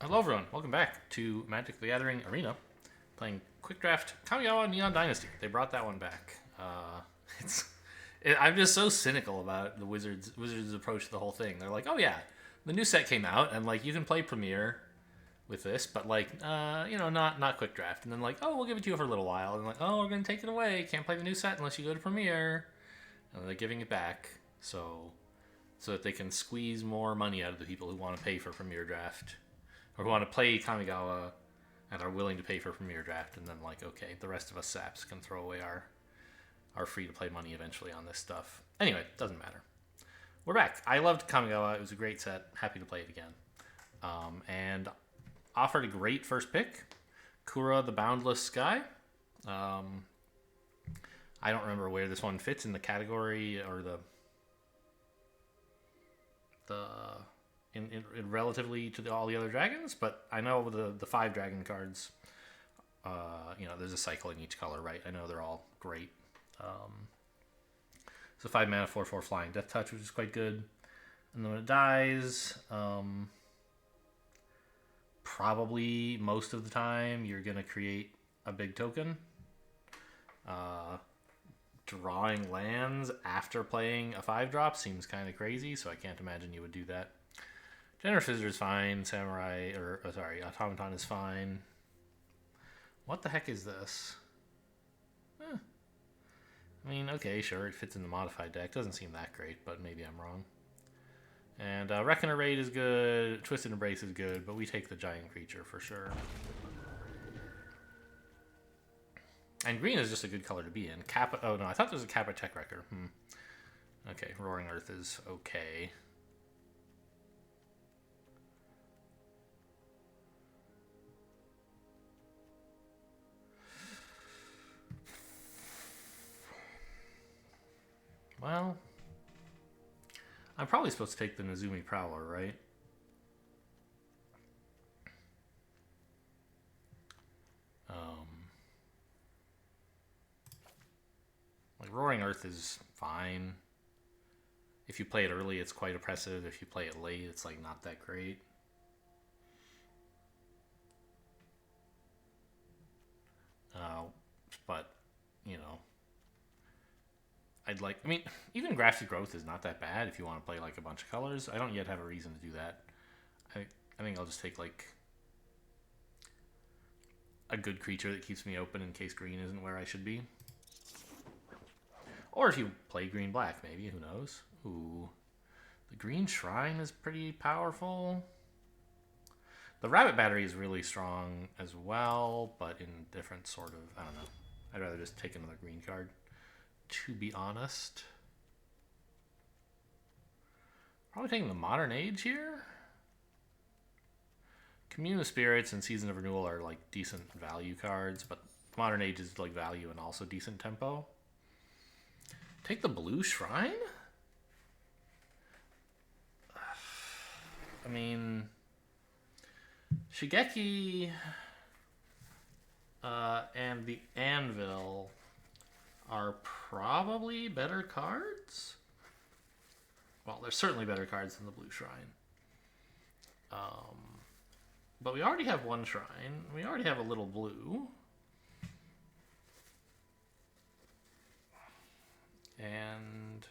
Hello everyone, welcome back to Magic the Gathering Arena, playing Quick Draft Kamigawa Neon Dynasty. They brought that one back. It's, I'm just so cynical about the Wizards' approach to the whole thing. They're like, oh yeah, the new set came out, and like you can play Premier with this, but like, not Quick Draft. And then like, oh, we'll give it to you for a little while, and like, oh, we're gonna take it away. Can't play the new set unless you go to Premier. And they're giving it back, so that they can squeeze more money out of the people who want to pay for Premier Draft or who want to play Kamigawa and are willing to pay for Premier Draft, and then like, okay, the rest of us saps can throw away our free to play money eventually on this stuff. Anyway, doesn't matter. We're back. I loved Kamigawa. It was a great set. Happy to play it again. And offered a great first pick, Kura the Boundless Sky. I don't remember where this one fits in the category or in relatively to all the other dragons, but I know the 5 dragon cards. There's a cycle in each color, right? I know they're all great. So 5 mana, 4/4 flying Death Touch, which is quite good. And then when it dies, probably most of the time you're gonna create a big token. Drawing lands after playing a 5-drop seems kind of crazy, so I can't imagine you would do that. Generous Visitor is fine. Automaton is fine. What the heck is this? I mean, okay, sure, it fits in the modified deck. Doesn't seem that great, but maybe I'm wrong. And Reckoner Raid is good. Twisted Embrace is good, but we take the giant creature for sure. And green is just a good color to be in. Kappa. Oh no, I thought there was a Kappa Tech Wrecker. Okay, Roaring Earth is okay. Well, I'm probably supposed to take the Nezumi Prowler, right? Roaring Earth is fine. If you play it early, it's quite oppressive. If you play it late, it's like not that great. But even Grafted Growth is not that bad if you want to play like a bunch of colors. I don't yet have a reason to do that. I think I'll just take like a good creature that keeps me open in case green isn't where I should be. Or if you play green-black, maybe. Who knows? Ooh. The Green Shrine is pretty powerful. The Rabbit Battery is really strong as well, but in different sort of... I don't know. I'd rather just take another green card, to be honest. Probably taking the Modern Age here. Commune of Spirits and Season of Renewal are like decent value cards, but Modern Age is like value and also decent tempo. Take the Blue Shrine? I mean, Shigeki and the Anvil are probably better cards. Well, they're certainly better cards than the Blue Shrine. But we already have one Shrine. We already have a little blue. And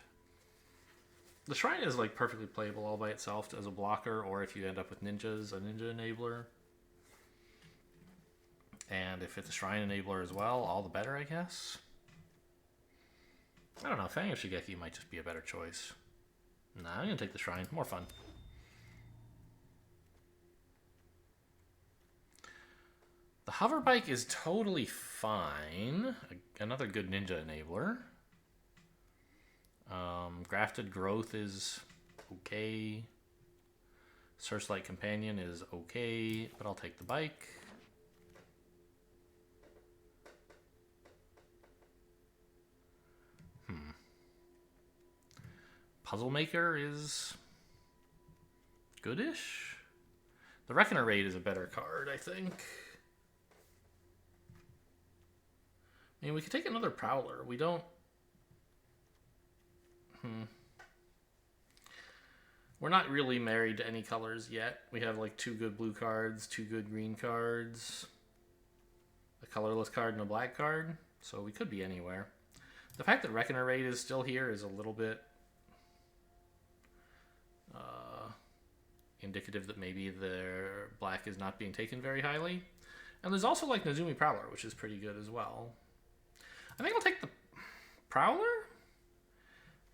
the Shrine is like perfectly playable all by itself as a blocker, or if you end up with ninjas, a ninja enabler. And if it's a Shrine enabler as well, all the better, I guess. I don't know, Fang of Shigeki might just be a better choice. Nah, I'm gonna take the Shrine, more fun. The Hover Bike is totally fine. Another good ninja enabler. Grafted Growth is okay. Searchlight Companion is okay, but I'll take the bike. Puzzle Maker is goodish. The Reckoner Raid is a better card, I think. I mean, we could take another Prowler. We don't... We're not really married to any colors yet. We have like 2 good blue cards, 2 good green cards, a colorless card, and a black card. So we could be anywhere. The fact that Reckoner Raid is still here is a little bit indicative that maybe their black is not being taken very highly. And there's also like Nezumi Prowler, which is pretty good as well. I think I'll take the Prowler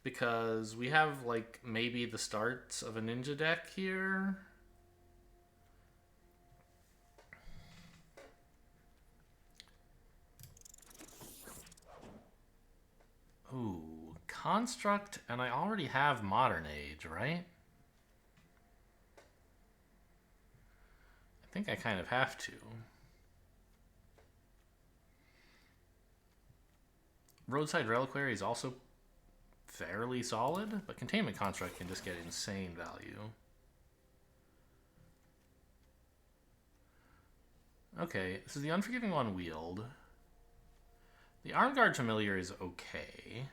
because we have like maybe the starts of a ninja deck here. Ooh, Construct, and I already have Modern Age, right? I think I kind of have to. Roadside Reliquary is also fairly solid, but Containment Construct can just get insane value. Okay, this is the Unforgiving One Wield. The Armguard Familiar is okay,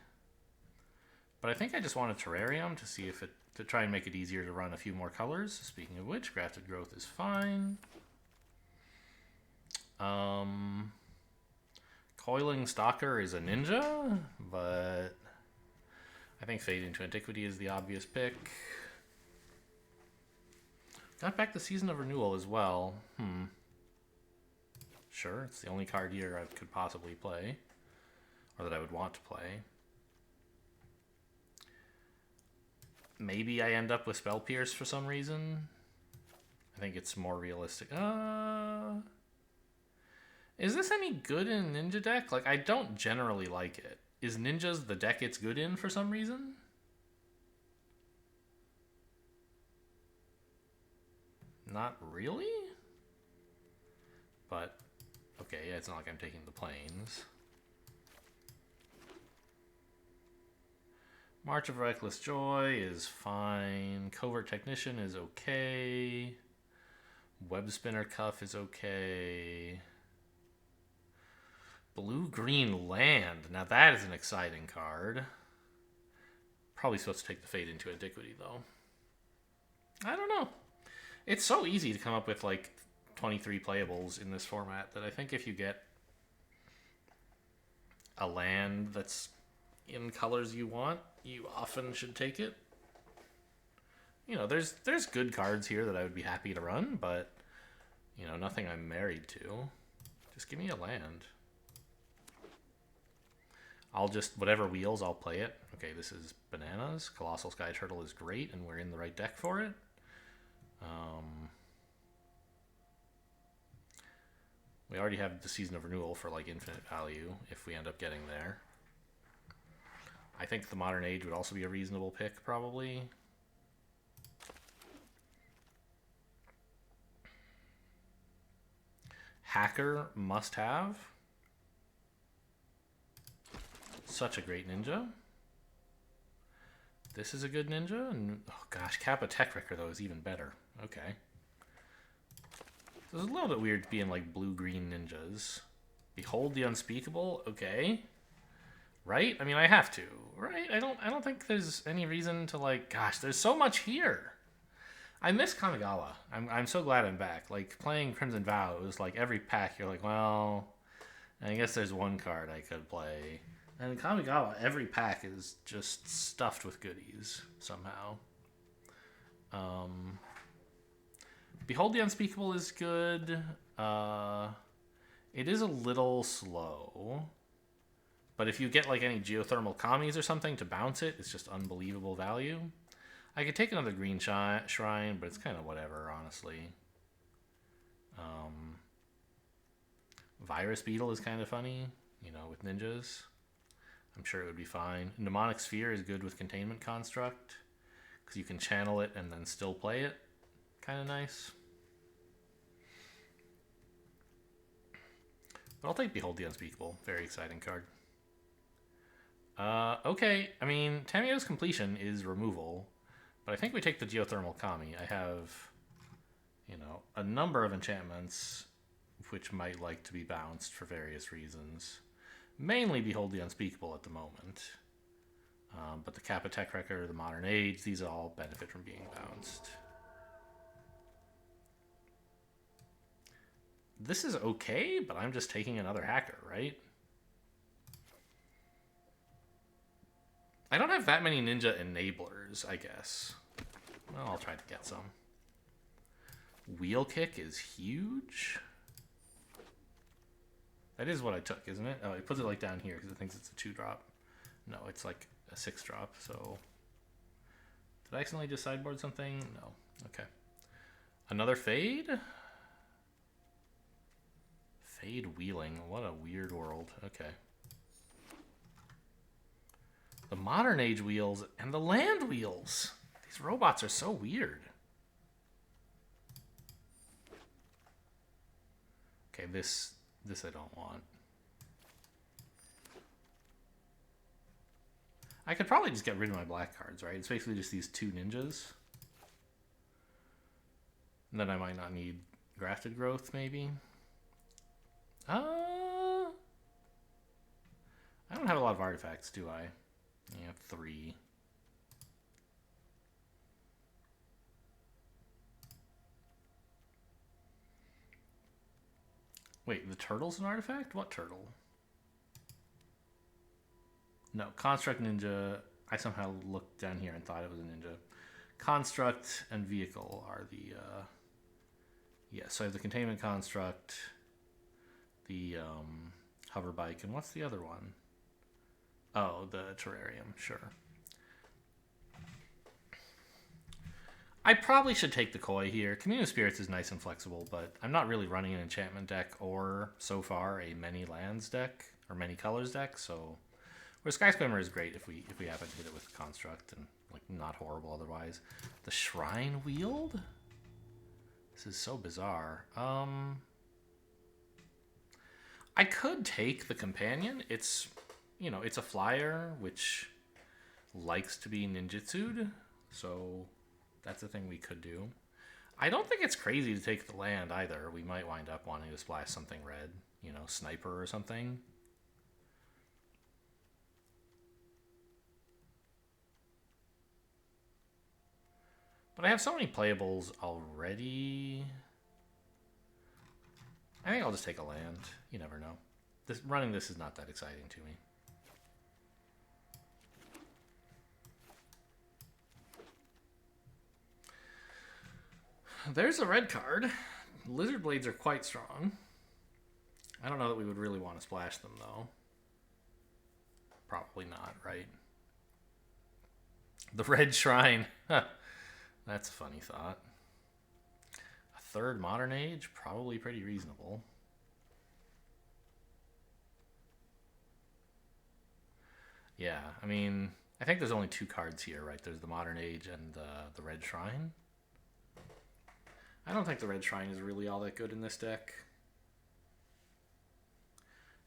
but I think I just want a Terrarium to see if it to try and make it easier to run a few more colors. Speaking of which, Grafted Growth is fine. Coiling Stalker is a ninja, but I think Fade into Antiquity is the obvious pick. Got back the Season of Renewal as well. Sure, it's the only card here I could possibly play, or that I would want to play. Maybe I end up with Spell Pierce for some reason. I think it's more realistic. Is this any good in Ninja deck? Like, I don't generally like it. Is Ninjas the deck it's good in for some reason? Not really? But, okay, yeah, it's not like I'm taking the planes. March of Reckless Joy is fine. Covert Technician is okay. Web Spinner Cuff is okay. Blue-green land. Now that is an exciting card. Probably supposed to take the Fade into Antiquity, though. I don't know. It's so easy to come up with, like, 23 playables in this format that I think if you get a land that's in colors you want, you often should take it. You know, there's good cards here that I would be happy to run, but, you know, nothing I'm married to. Just give me a land. I'll just, whatever wheels, I'll play it. Okay, this is bananas. Colossal Sky Turtle is great, and we're in the right deck for it. We already have the Season of Renewal for, like, infinite value if we end up getting there. I think the Modern Age would also be a reasonable pick, probably. Hacker must have. Such a great ninja. This is a good ninja. And oh gosh, Kappa Tech Wrecker, though, is even better. Okay. So it's a little bit weird being like blue-green ninjas. Behold the Unspeakable. Okay. Right? I mean, I have to. Right? I don't think there's any reason to, like, gosh, there's so much here. I miss Kamigawa. I'm so glad I'm back. Like, playing Crimson Vow, it was like every pack you're like, well, I guess there's one card I could play. And in Kamigawa, every pack is just stuffed with goodies somehow. Behold the Unspeakable is good. It is a little slow. But if you get like any geothermal commies or something to bounce it, it's just unbelievable value. I could take another green shrine, but it's kind of whatever, honestly. Virus Beetle is kind of funny, you know, with ninjas. I'm sure it would be fine. Mnemonic Sphere is good with Containment Construct, because you can channel it and then still play it. Kind of nice. But I'll take Behold the Unspeakable. Very exciting card. Okay, I mean, Tamiyo's Completion is removal, but I think we take the Geothermal Kami. I have, you know, a number of enchantments which might like to be bounced for various reasons. Mainly Behold the Unspeakable at the moment. But the Kappa Tech Record, the Modern Age, these all benefit from being bounced. This is okay, but I'm just taking another hacker, right? I don't have that many ninja enablers, I guess. Well, I'll try to get some. Wheel kick is huge. That is what I took, isn't it? Oh, it puts it like down here because it thinks it's a 2-drop. No, it's like a 6-drop, so... Did I accidentally just sideboard something? No. Okay. Another fade? Fade wheeling. What a weird world. Okay. The Modern Age wheels and the land wheels. These robots are so weird. Okay, this I don't want. I could probably just get rid of my black cards, right? It's basically just these 2 ninjas. And then I might not need Grafted Growth, maybe. I don't have a lot of artifacts, do I? I have 3. Wait, the turtle's an artifact? What turtle? No, Construct Ninja. I somehow looked down here and thought it was a ninja. Construct and Vehicle are the... yeah, so I have the Containment Construct, the Hover Bike, and what's the other one? Oh, the Terrarium, sure. I probably should take the Koi here. Communion of Spirits is nice and flexible, but I'm not really running an enchantment deck or, so far, a many lands deck or many colors deck. So, where Skyscraper is great if we happen to hit it with Construct and like not horrible otherwise. The Shrine Wield. This is so bizarre. I could take the Companion. It's it's a flyer which likes to be ninjutsu'd, so. That's a thing we could do. I don't think it's crazy to take the land either. We might wind up wanting to splash something red. Sniper or something. But I have so many playables already. I think I'll just take a land. You never know. Running this is not that exciting to me. There's a red card. Lizard Blades are quite strong. I don't know that we would really want to splash them, though. Probably not, right? The Red Shrine. That's a funny thought. A 3rd Modern Age? Probably pretty reasonable. Yeah, I mean, I think there's only 2 cards here, right? There's the Modern Age and the Red Shrine. I don't think the Red Shrine is really all that good in this deck.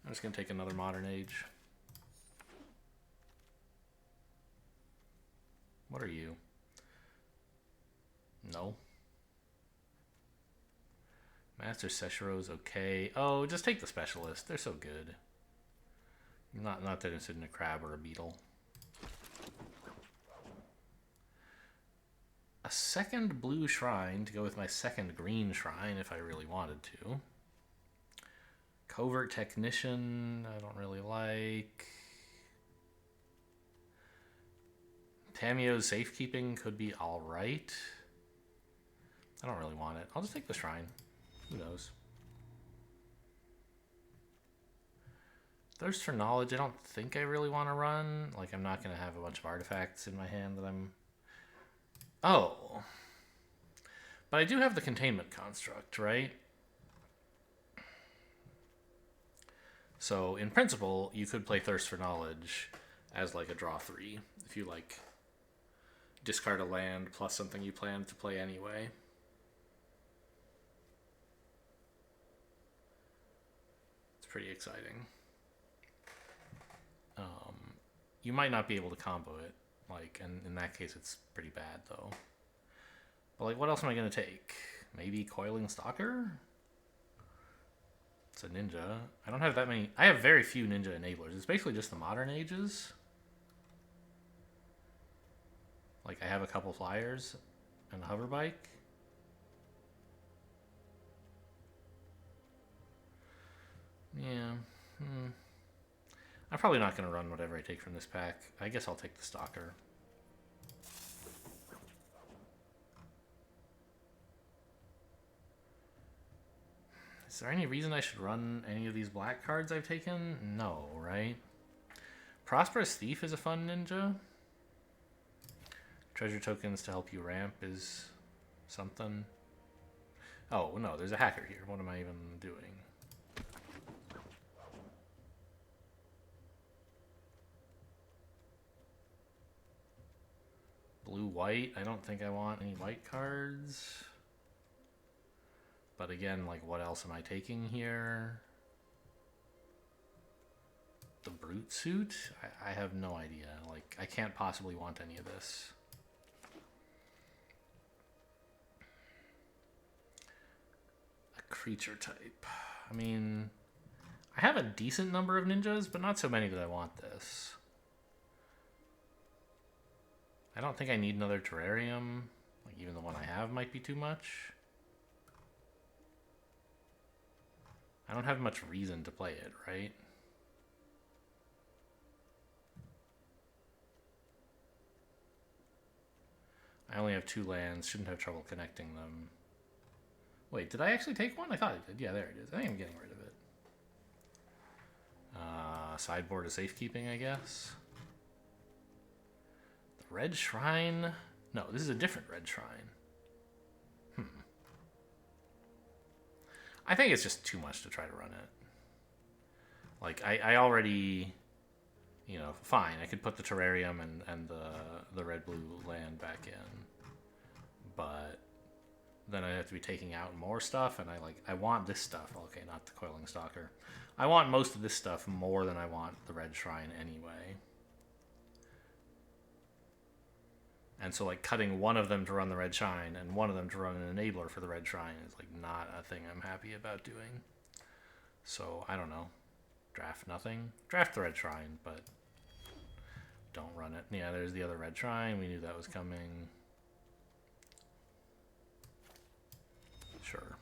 I'm just going to take another Modern Age. What are you? No. Master Seshiro's okay. Oh, just take the Specialist. They're so good. Not that interested in a crab or a beetle. A 2nd blue shrine to go with my 2nd green shrine if I really wanted to. Covert Technician, I don't really like. Tamio's Safekeeping could be alright. I don't really want it. I'll just take the shrine. Who knows? Thirst for Knowledge, I don't think I really want to run. Like, I'm not going to have a bunch of artifacts in my hand that I'm... Oh. But I do have the Containment Construct, right? So, in principle, you could play Thirst for Knowledge as, like, a draw 3. If you, like, discard a land plus something you plan to play anyway. It's pretty exciting. You might not be able to combo it. Like, and in that case, it's pretty bad, though. But, like, what else am I going to take? Maybe Coiling Stalker? It's a ninja. I don't have that many. I have very few ninja enablers. It's basically just the Modern Ages. Like, I have a couple flyers and a hover bike. Yeah. I'm probably not going to run whatever I take from this pack. I guess I'll take the Stalker. Is there any reason I should run any of these black cards I've taken? No, right? Prosperous Thief is a fun ninja. Treasure tokens to help you ramp is something. Oh, no, there's a hacker here. What am I even doing? Blue-white. I don't think I want any white cards. But again, like, what else am I taking here? The Brute Suit? I have no idea. Like, I can't possibly want any of this. A creature type. I mean, I have a decent number of ninjas, but not so many that I want this. I don't think I need another terrarium. Like, even the one I have might be too much. I don't have much reason to play it, right? I only have 2 lands. Shouldn't have trouble connecting them. Wait, did I actually take one? I thought I did. Yeah, there it is. I think I'm getting rid of it. Sideboard is safekeeping, I guess. The Red Shrine? No, this is a different Red Shrine. I think it's just too much to try to run it. Like, I already, you know, fine. I could put the terrarium and the red-blue land back in. But then I have to be taking out more stuff, and I want this stuff. Okay, not the Coiling Stalker. I want most of this stuff more than I want the Red Shrine anyway. And so, like, cutting one of them to run the Red Shrine and one of them to run an enabler for the Red Shrine is, like, not a thing I'm happy about doing. So, I don't know. Draft nothing. Draft the Red Shrine, but don't run it. Yeah, there's the other Red Shrine. We knew that was coming. Sure.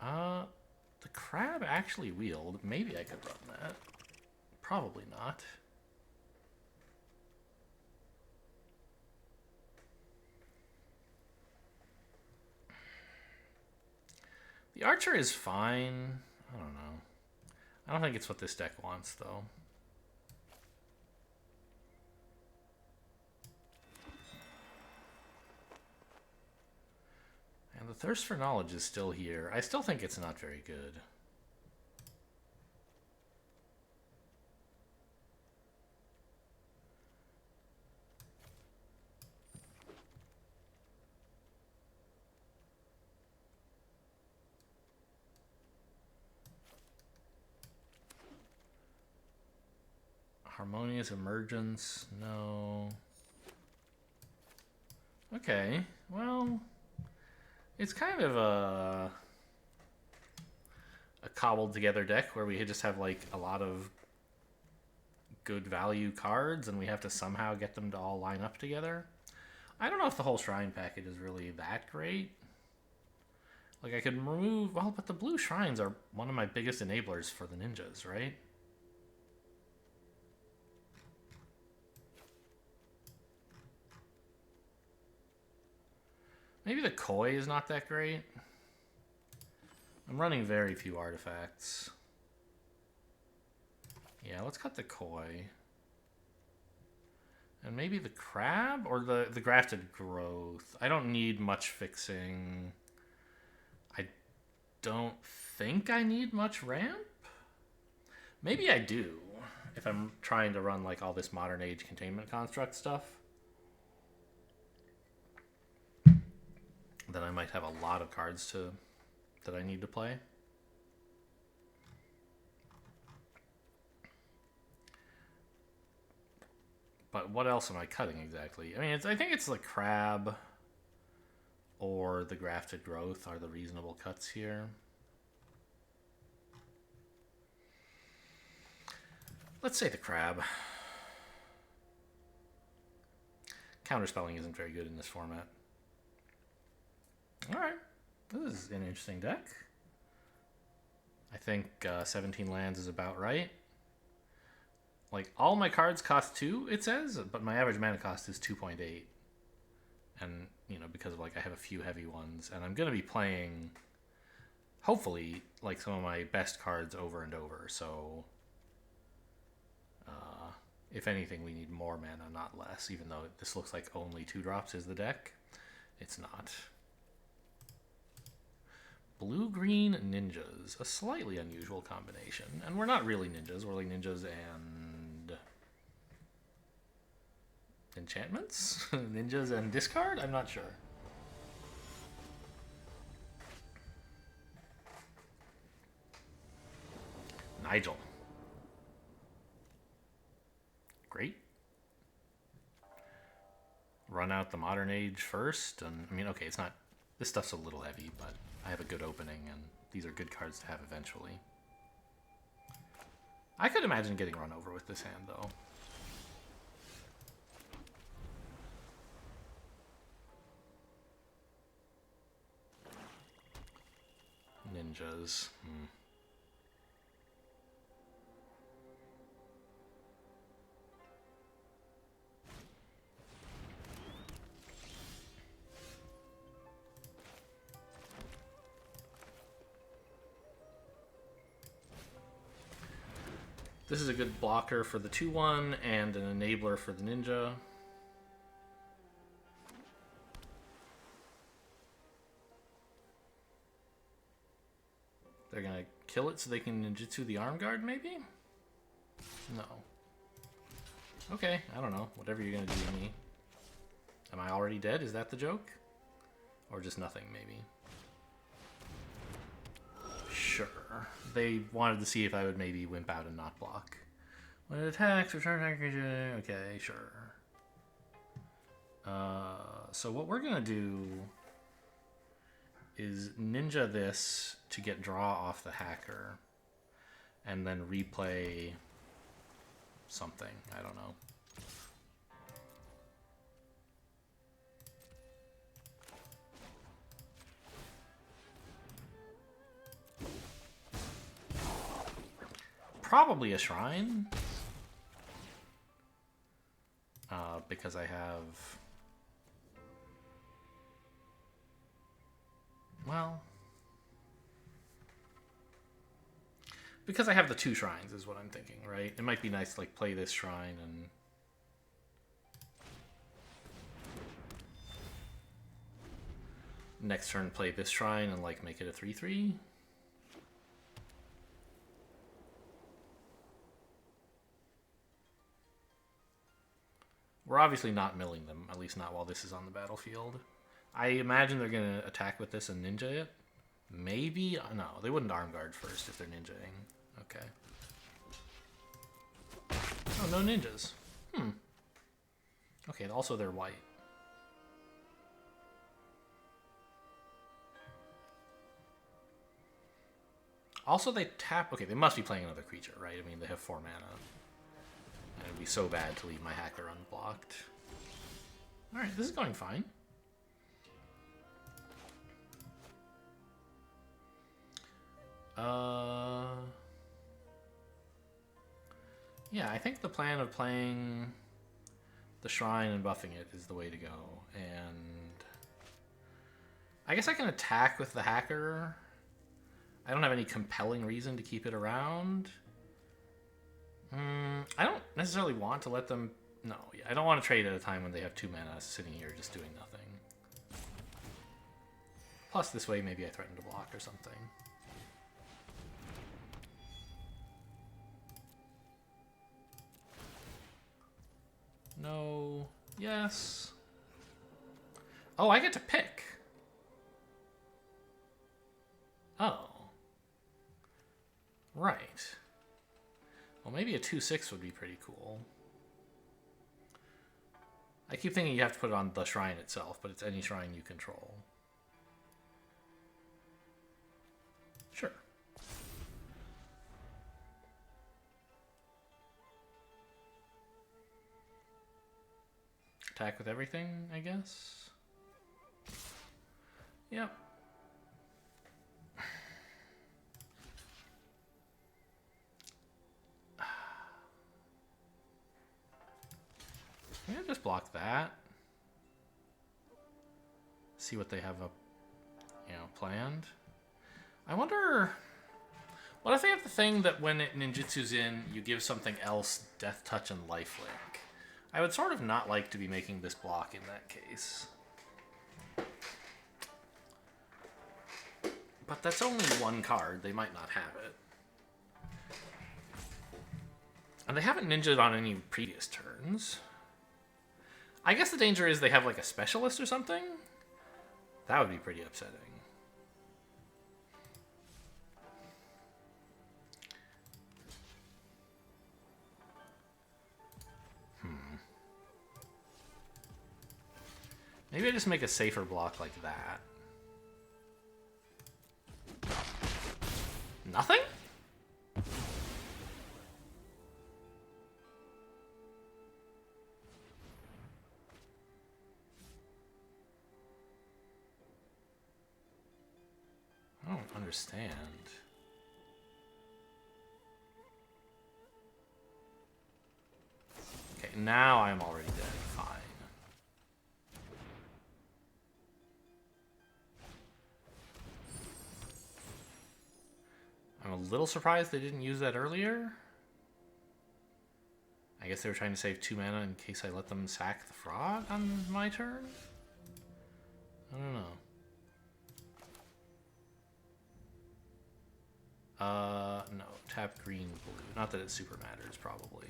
The crab actually wheeled. Maybe I could run that. Probably not. The Archer is fine. I don't know. I don't think it's what this deck wants, though. And the Thirst for Knowledge is still here. I still think it's not very good. Harmonious Emergence, no. Okay, well, it's kind of a cobbled together deck where we just have like a lot of good value cards and we have to somehow get them to all line up together. I don't know if the whole Shrine package is really that great. Like, I could remove, well, but the blue shrines are one of my biggest enablers for the ninjas, right? Maybe the Koi is not that great. I'm running very few artifacts. Yeah, let's cut the Koi. And maybe the Crab or the Grafted Growth. I don't need much fixing. I don't think I need much ramp. Maybe I do, if I'm trying to run like all this Modern Age Containment Construct stuff. Then I might have a lot of cards that I need to play. But what else am I cutting exactly? I mean, I think it's the Crab or the Grafted Growth are the reasonable cuts here. Let's say the Crab. counterspelling isn't very good in this format. Alright. This is an interesting deck. I think 17 lands is about right. Like, all my cards cost 2, it says, but my average mana cost is 2.8. And, you know, because of, like, I have a few heavy ones. And I'm going to be playing, hopefully, like, some of my best cards over and over. So, if anything, we need more mana, not less. Even though this looks like only 2 drops is the deck. It's not. Blue-green ninjas. A slightly unusual combination. And we're not really ninjas. We're like ninjas and enchantments? Ninjas and discard? I'm not sure. Nigel. Great. Run out the Modern Age first. And I mean, okay, it's not... This stuff's a little heavy, but I have a good opening, and these are good cards to have eventually. I could imagine getting run over with this hand, though. Ninjas. This is a good blocker for the 2-1 and an enabler for the ninja. They're gonna kill it so they can ninjutsu the arm guard, maybe? No. Okay, I don't know. Whatever you're gonna do to me. Am I already dead? Is that the joke? Or just nothing, maybe? Sure. They wanted to see if I would maybe wimp out and not block. When it attacks, return attack creature. Okay, sure. So what we're gonna do is ninja this to get draw off the hacker, and then replay something. I don't know. Probably a shrine. Because I have... Well... Because I have the 2 shrines is what I'm thinking, right? It might be nice to like play this shrine and... Next turn play this shrine and like make it a 3/3. We're obviously not milling them, at least not while this is on the battlefield. I imagine they're going to attack with this and ninja it. Maybe? No, they wouldn't arm guard first if they're ninjaing. Okay. Oh, no ninjas. Okay, also they're white. Also they tap... Okay, they must be playing another creature, right? I mean, they have 4 mana. And it would be so bad to leave my hacker unblocked. Alright, this is going fine. Yeah, I think the plan of playing the shrine and buffing it is the way to go. And I guess I can attack with the hacker. I don't have any compelling reason to keep it around. I don't necessarily want to let them... No, yeah, I don't want to trade at a time when they have 2 mana sitting here just doing nothing. Plus, this way, maybe I threaten to block or something. No. Yes. Oh, I get to pick. Oh. Right. Well, maybe a 2/6 would be pretty cool. I keep thinking you have to put it on the shrine itself, but it's any shrine you control. Sure. attack with everything, I guess. Yep. Maybe I'll just block that. See what they have up, planned. I wonder, what if they have the thing that when it ninjutsu's in, you give something else Death Touch and Lifelink? I would sort of not like to be making this block in that case. But that's only one card. They might not have it. And they haven't ninja'd on any previous turns. I guess the danger is they have like a specialist or something. That would be pretty upsetting. Maybe I just make a safer block like that. Nothing? I don't understand. Okay, now I'm already dead. Fine. I'm a little surprised they didn't use that earlier. I guess they were trying to save 2 mana in case I let them sack the frog on my turn? I don't know. No. Tap green, blue. Not that it super matters, probably.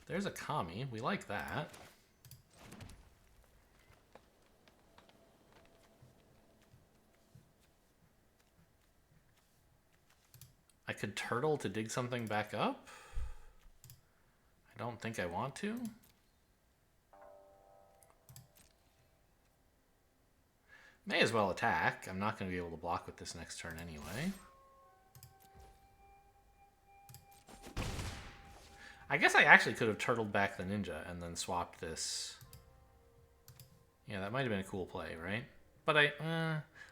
There's a Kami. We like that. I could turtle to dig something back up. I don't think I want to. May as well attack. I'm not going to be able to block with this next turn anyway. I guess I actually could have turtled back the ninja and then swapped this. Yeah, that might have been a cool play, right? But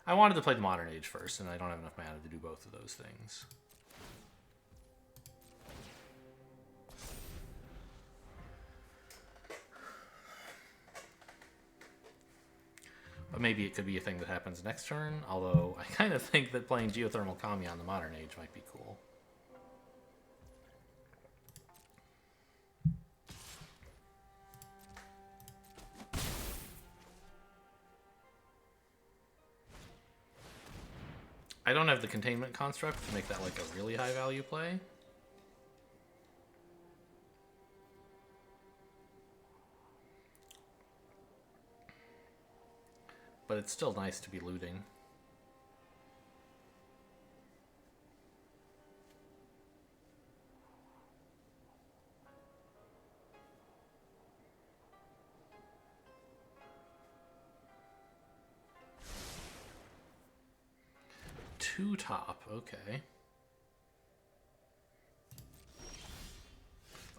I wanted to play the Modern Age first, and I don't have enough mana to do both of those things. But maybe it could be a thing that happens next turn, although I kind of think that playing Geothermal Kami on the Modern Age might be cool. I don't have the Containment Construct to make that like a really high value play. But it's still nice to be looting. Two top, okay.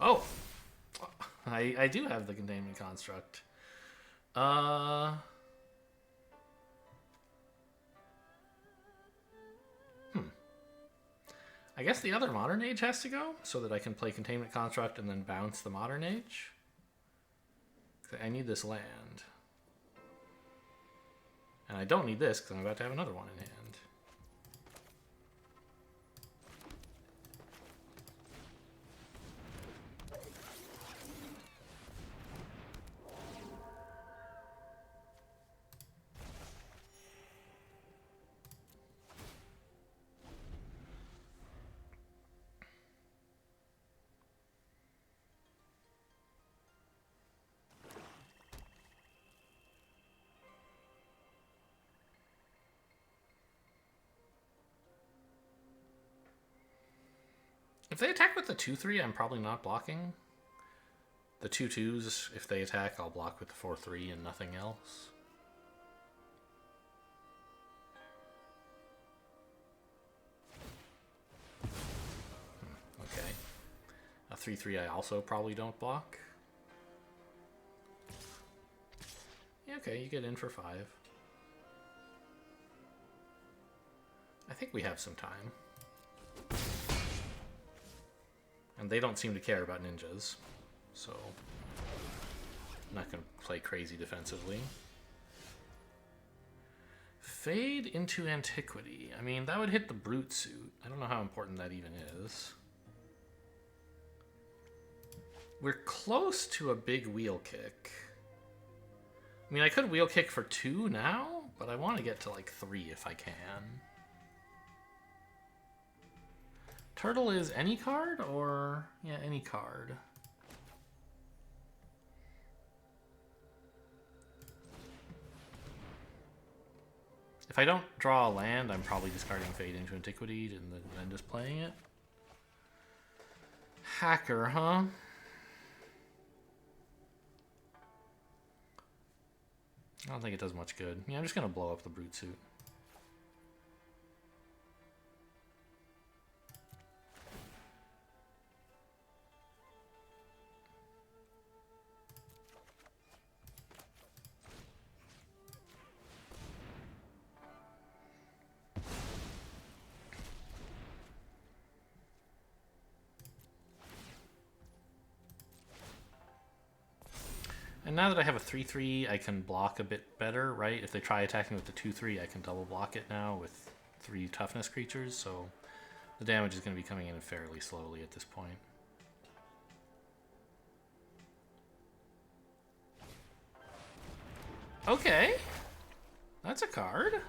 Oh! I do have the Containment Construct. I guess the other Modern Age has to go, so that I can play Containment Construct and then bounce the Modern Age. I need this land. And I don't need this, because I'm about to have another one in hand. If they attack with the 2-3, I'm probably not blocking. The 2-2s, if they attack, I'll block with the 4-3 and nothing else. Okay. 3/3 I also probably don't block. Yeah, okay, you get in for 5. I think we have some time. And they don't seem to care about ninjas, so I'm not going to play crazy defensively. Fade into Antiquity. I mean, that would hit the Brute suit. I don't know how important that even is. We're close to a big wheel kick. I mean, I could wheel kick for 2 now, but I want to get to like 3 if I can. Turtle is any card, or... yeah, any card. If I don't draw a land, I'm probably discarding Fade into Antiquity and then just playing it. Hacker, huh? I don't think it does much good. Yeah, I'm just going to blow up the Brute suit. And now that I have a 3/3, I can block a bit better, right? If they try attacking with the 2/3, I can double block it now with 3 toughness creatures, so the damage is going to be coming in fairly slowly at this point. Okay. That's a card.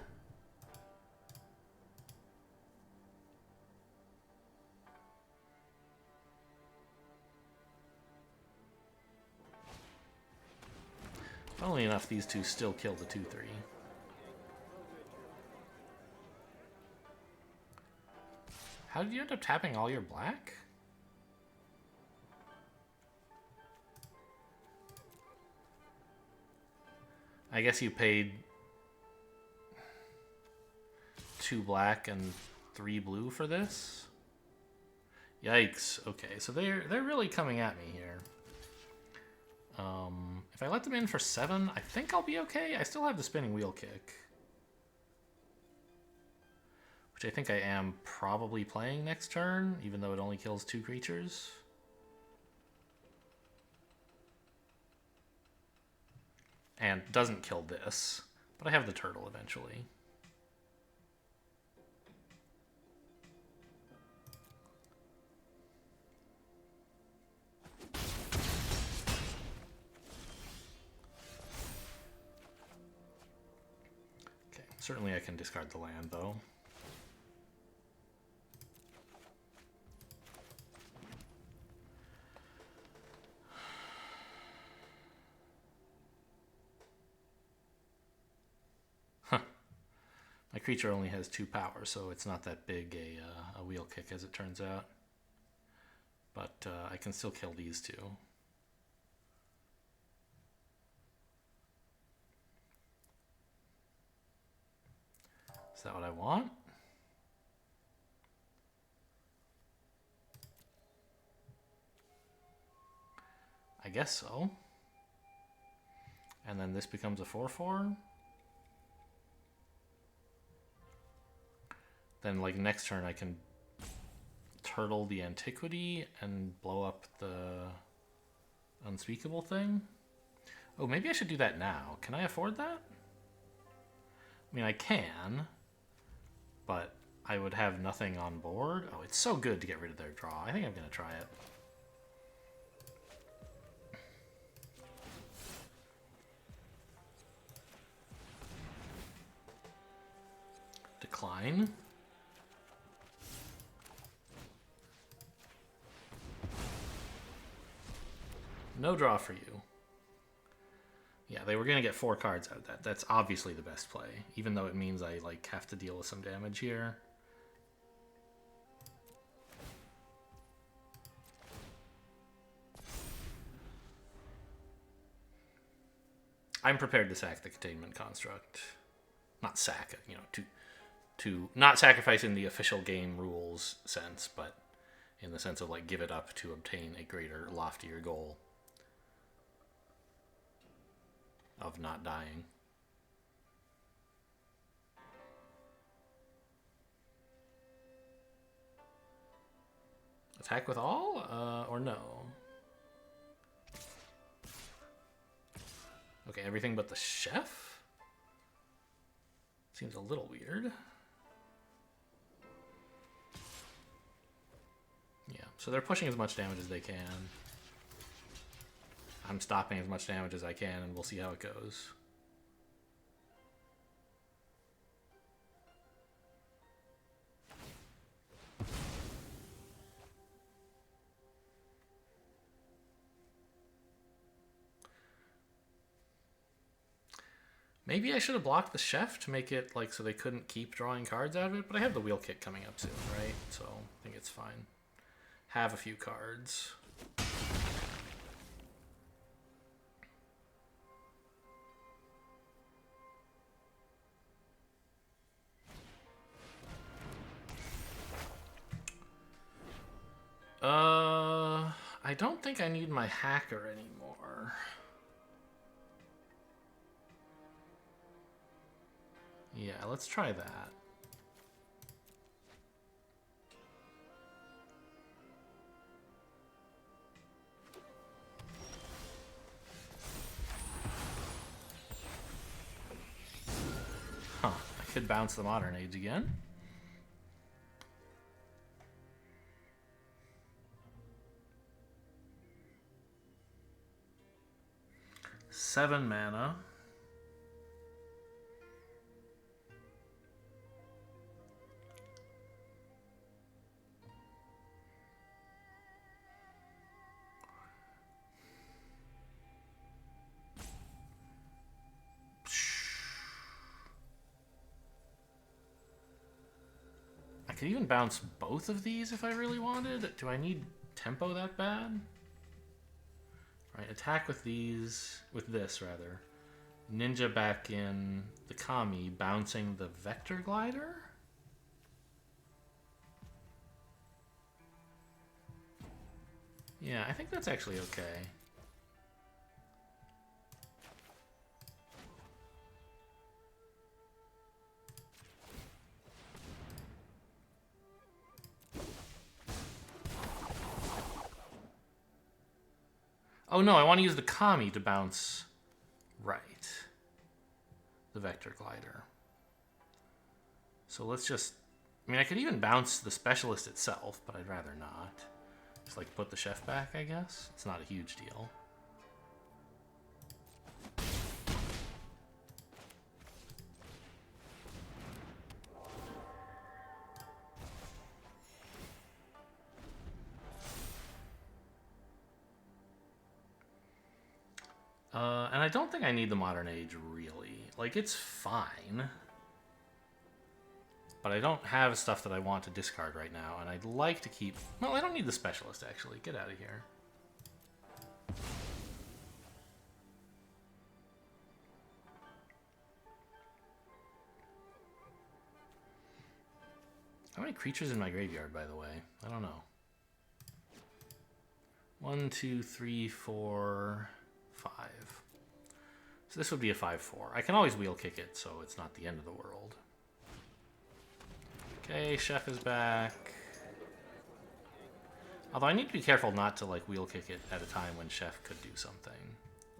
Funnily enough, these two still kill the 2/3. How did you end up tapping all your black? I guess you paid 2 black and 3 blue for this? Yikes. Okay, so they're really coming at me here. If I let them in for 7, I think I'll be okay. I still have the spinning wheel kick, which I think I am probably playing next turn, even though it only kills 2 creatures. And doesn't kill this, but I have the turtle eventually. Certainly I can discard the land, though. Huh. My creature only has 2 power, so it's not that big a wheel kick, as it turns out. But I can still kill these 2. Is that what I want? I guess so. And then this becomes a 4/4. Then, like, next turn I can turtle the Antiquity and blow up the Unspeakable thing. Oh, maybe I should do that now. Can I afford that? I mean, I can, but I would have nothing on board. Oh, it's so good to get rid of their draw. I think I'm going to try it. Decline. No draw for you. Yeah, they were going to get 4 cards out of that. That's obviously the best play, even though it means I like have to deal with some damage here. I'm prepared to sack the Containment Construct. Not sack it, you know, to not sacrifice in the official game rules sense, but in the sense of like give it up to obtain a greater, loftier goal of not dying. Attack with all, or no? Okay, everything but the chef? Seems a little weird. Yeah, so they're pushing as much damage as they can. I'm stopping as much damage as I can, and we'll see how it goes. Maybe I should have blocked the chef to make it like so they couldn't keep drawing cards out of it, but I have the wheel kick coming up soon, right? So I think it's fine. Have a few cards. I don't think I need my hacker anymore. Yeah, let's try that. Huh, I could bounce the Modern Age again. Seven mana. I could even bounce both of these if I really wanted. Do I need tempo that bad? Right, attack with these, with this rather. Ninja back in the Kami, bouncing the Vector Glider? Yeah, I think that's actually okay. Oh no, I want to use the Kami to bounce right. The Vector Glider. So let's just... I mean, I could even bounce the Specialist itself, but I'd rather not. Just like put the chef back, I guess. It's not a huge deal. And I don't think I need the Modern Age, really. Like, it's fine. But I don't have stuff that I want to discard right now, and I'd like to keep... Well, I don't need the Specialist, actually. Get out of here. How many creatures in my graveyard, by the way? I don't know. 1, 2, 3, 4, 5. So this would be a 5-4. I can always wheel kick it, so it's not the end of the world. Okay, chef is back. Although I need to be careful not to like wheel kick it at a time when chef could do something.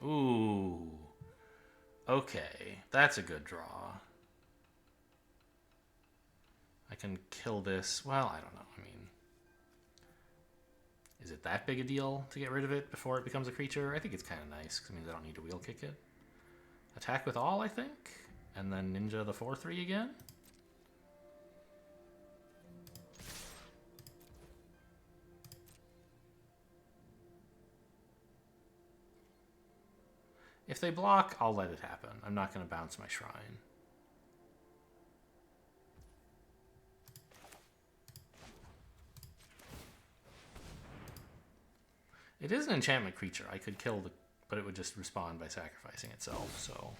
Ooh. Okay, that's a good draw. I can kill this. Well, I don't know. I mean, is it that big a deal to get rid of it before it becomes a creature? I think it's kind of nice because it means I don't need to wheel kick it. Attack with all, I think. And then Ninja the 4/3 again. If they block, I'll let it happen. I'm not going to bounce my shrine. It is an enchantment creature. I could kill the... But it would just respond by sacrificing itself, so...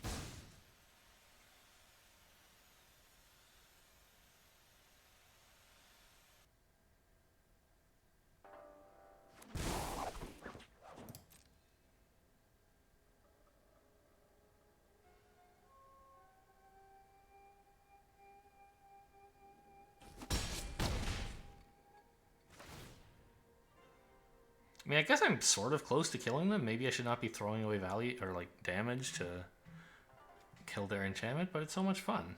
I mean, I guess I'm sort of close to killing them. Maybe I should not be throwing away value or like damage to kill their enchantment, but it's so much fun.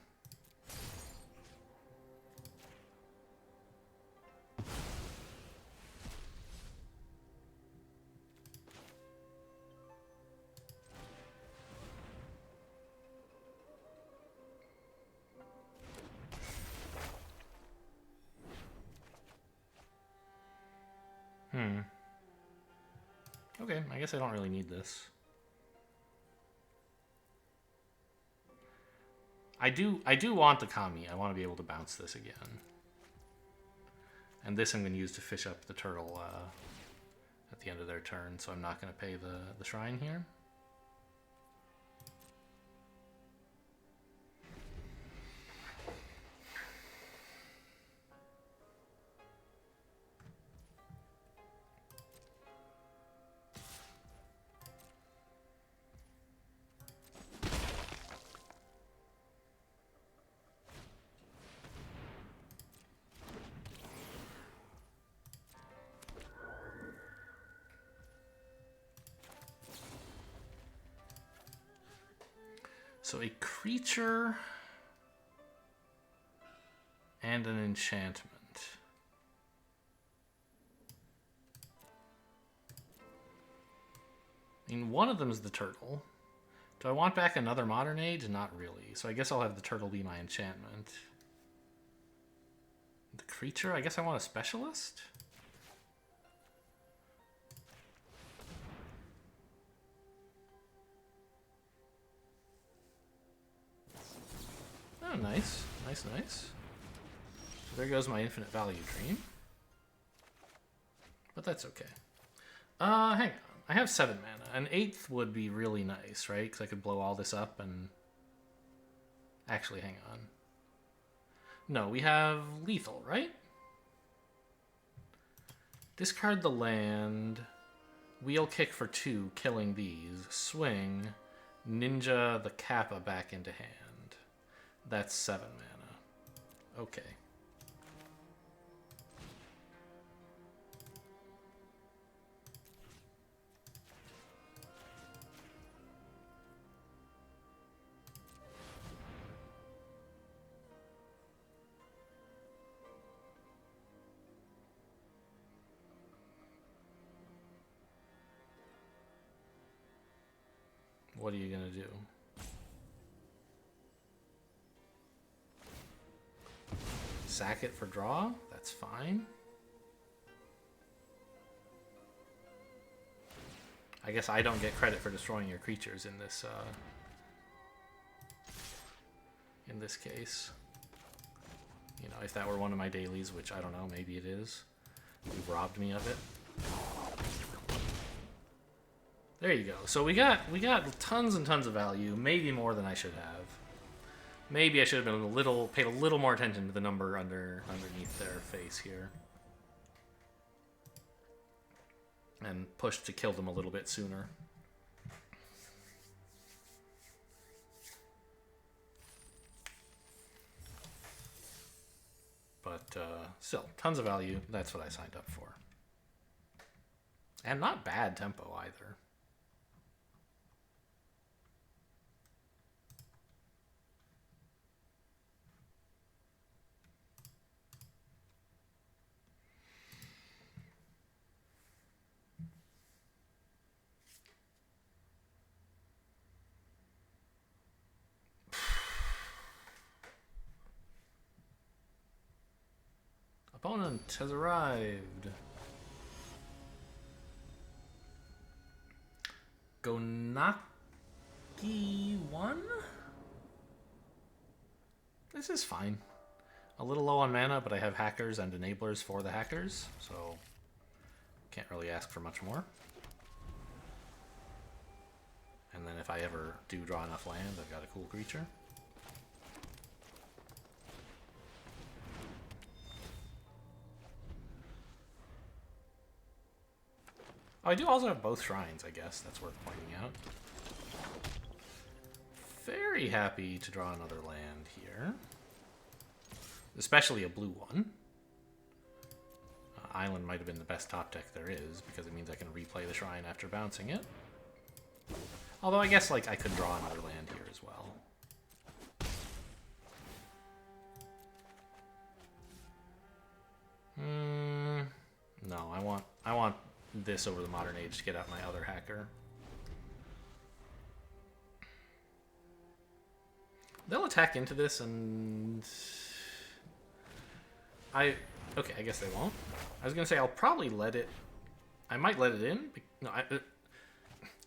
Okay, I guess I don't really need this. I do want the Kami. I want to be able to bounce this again. And this I'm going to use to fish up the turtle at the end of their turn, so I'm not going to pay the shrine here. So a creature and an enchantment. I mean, one of them is the turtle. Do I want back another Modern Age? Not really. So I guess I'll have the turtle be my enchantment. The creature? I guess I want a specialist? Oh, nice. Nice, nice. So there goes my infinite value dream. But that's okay. Hang on. I have 7 mana. An 8th would be really nice, right? Because I could blow all this up and... Actually, hang on. No, we have lethal, right? Discard the land. Wheel kick for 2, killing these. Swing. Ninja the Kappa back into hand. That's 7 mana. Okay. What are you gonna do? Sack it for draw? That's fine. I guess I don't get credit for destroying your creatures in this case. You know, if that were one of my dailies, which I don't know, maybe it is. You've robbed me of it. There you go. So we got tons and tons of value, maybe more than I should have. Maybe I should have been paid a little more attention to the number underneath their face here. And pushed to kill them a little bit sooner. But still, tons of value. That's what I signed up for. And not bad tempo either. Opponent has arrived. Gonaki 1? This is fine. A little low on mana, but I have hackers and enablers for the hackers, so can't really ask for much more. And then if I ever do draw enough land, I've got a cool creature. Oh, I do also have both shrines, I guess. That's worth pointing out. Very happy to draw another land here. Especially a blue one. Island might have been the best top deck there is, because it means I can replay the shrine after bouncing it. Although I guess like I could draw another land here as well. No, I want this over the Modern Age to get out my other hacker. They'll attack into this and okay, I guess they won't. I was gonna say I'll probably let it. I might let it in. No,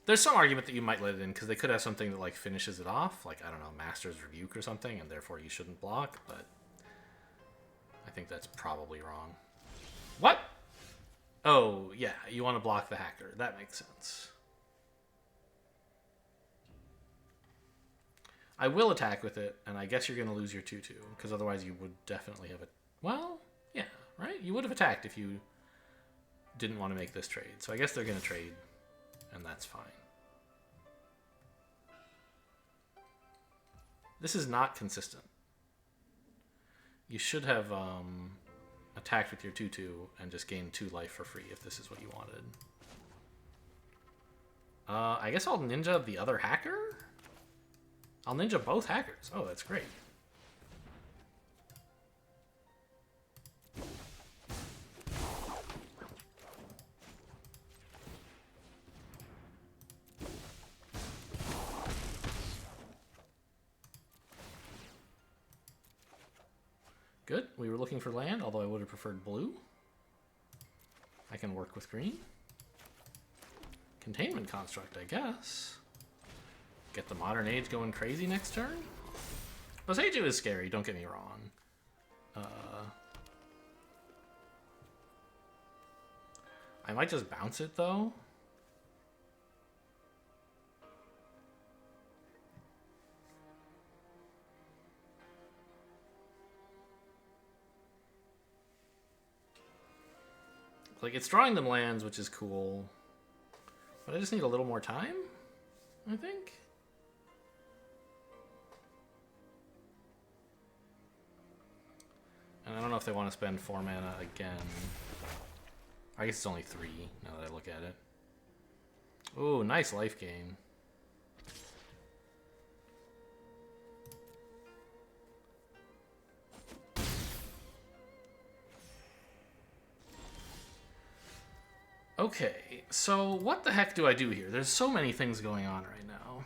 there's some argument that you might let it in because they could have something that like finishes it off, like I don't know, Master's Rebuke or something, and therefore you shouldn't block. But I think that's probably wrong. What? Oh yeah, you want to block the hacker. That makes sense. I will attack with it, and I guess you're going to lose your 2/2, because otherwise you would definitely have it. Well, yeah, right? You would have attacked if you didn't want to make this trade. So I guess they're going to trade, and that's fine. This is not consistent. You should have attacked with your 2/2 and just gained 2 life for free if this is what you wanted. I guess I'll ninja the other hacker? I'll ninja both hackers. Oh, that's great. Good. We were looking for land, although I would have preferred blue. I can work with green. Containment Construct, I guess. Get the Modern Age going crazy next turn. Boseiju is scary, don't get me wrong. I might just bounce it, though. Like, it's drawing them lands, which is cool. But I just need a little more time, I think. And I don't know if they want to spend 4 mana again. I guess it's only 3, now that I look at it. Ooh, nice life gain. Okay, so what the heck do I do here? There's so many things going on right now.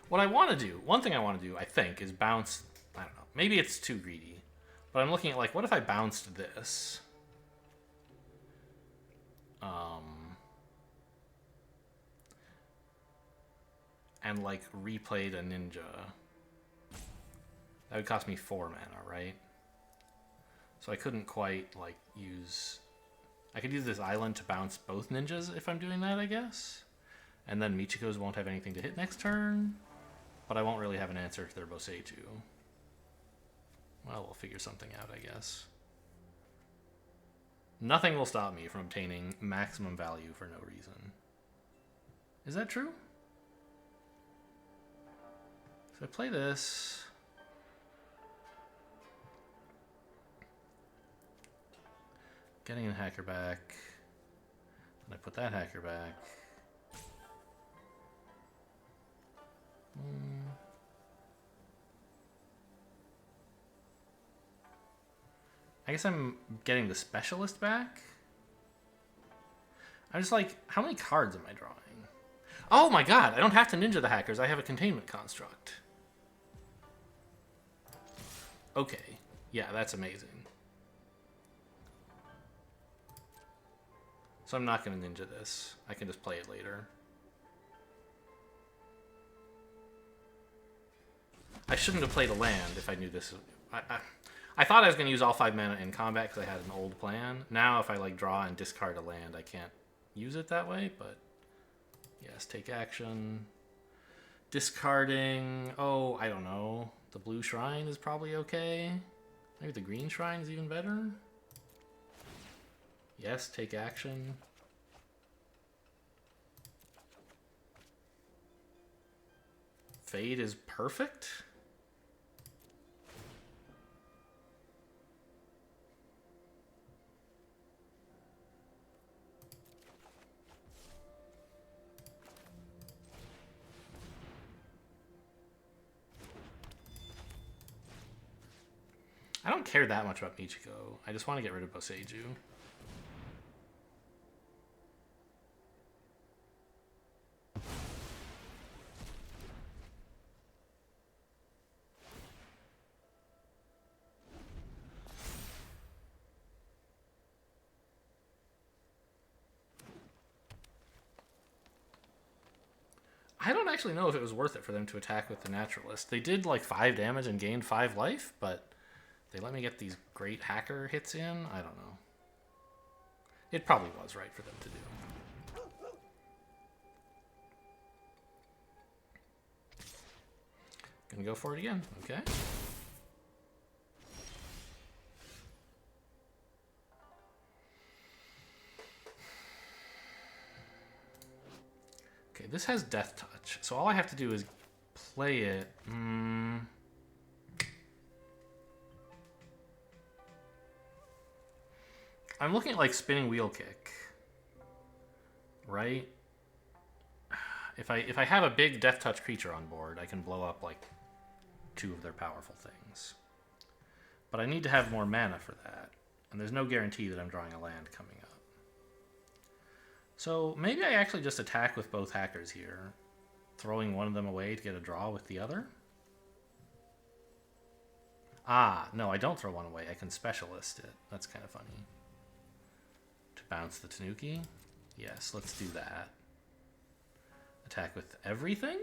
What I want to do, one thing I want to do, I think, is bounce, I don't know, maybe it's too greedy, but I'm looking at, like, what if I bounced this? And, like, replayed a ninja. That would cost me 4 mana, right? So I couldn't quite, like, use... I could use this island to bounce both ninjas if I'm doing that, I guess. And then Michiko's won't have anything to hit next turn. But I won't really have an answer if they're Boseiju. Well, we'll figure something out, I guess. Nothing will stop me from obtaining maximum value for no reason. Is that true? So I play this. Getting a hacker back. And I put that hacker back. I guess I'm getting the specialist back. I'm just like, how many cards am I drawing? Oh my god, I don't have to ninja the hackers. I have a containment construct. Okay. Yeah, that's amazing. So I'm not going to ninja this. I can just play it later. I shouldn't have played a land if I knew this. I thought I was going to use all 5 mana in combat because I had an old plan. Now if I like draw and discard a land, I can't use it that way, but yes, take action. Discarding, oh, I don't know. The blue shrine is probably okay. Maybe the green shrine is even better. Yes, take action. Fade is perfect. I don't care that much about Michiko. I just want to get rid of Boseiju. I don't actually know if it was worth it for them to attack with the Naturalist. They did like 5 damage and gained 5 life, but they let me get these great hacker hits in. I don't know. It probably was right for them to do. Gonna go for it again. Okay. Okay, this has Death Touch, so all I have to do is play it. I'm looking at like Spinning Wheel Kick, right? If I have a big Death Touch creature on board, I can blow up like 2 of their powerful things. But I need to have more mana for that, and there's no guarantee that I'm drawing a land coming up. So maybe I actually just attack with both hackers here, throwing one of them away to get a draw with the other. Ah, no, I don't throw one away. I can Specialist it. That's kind of funny. To bounce the Tanuki? Yes, let's do that. Attack with everything?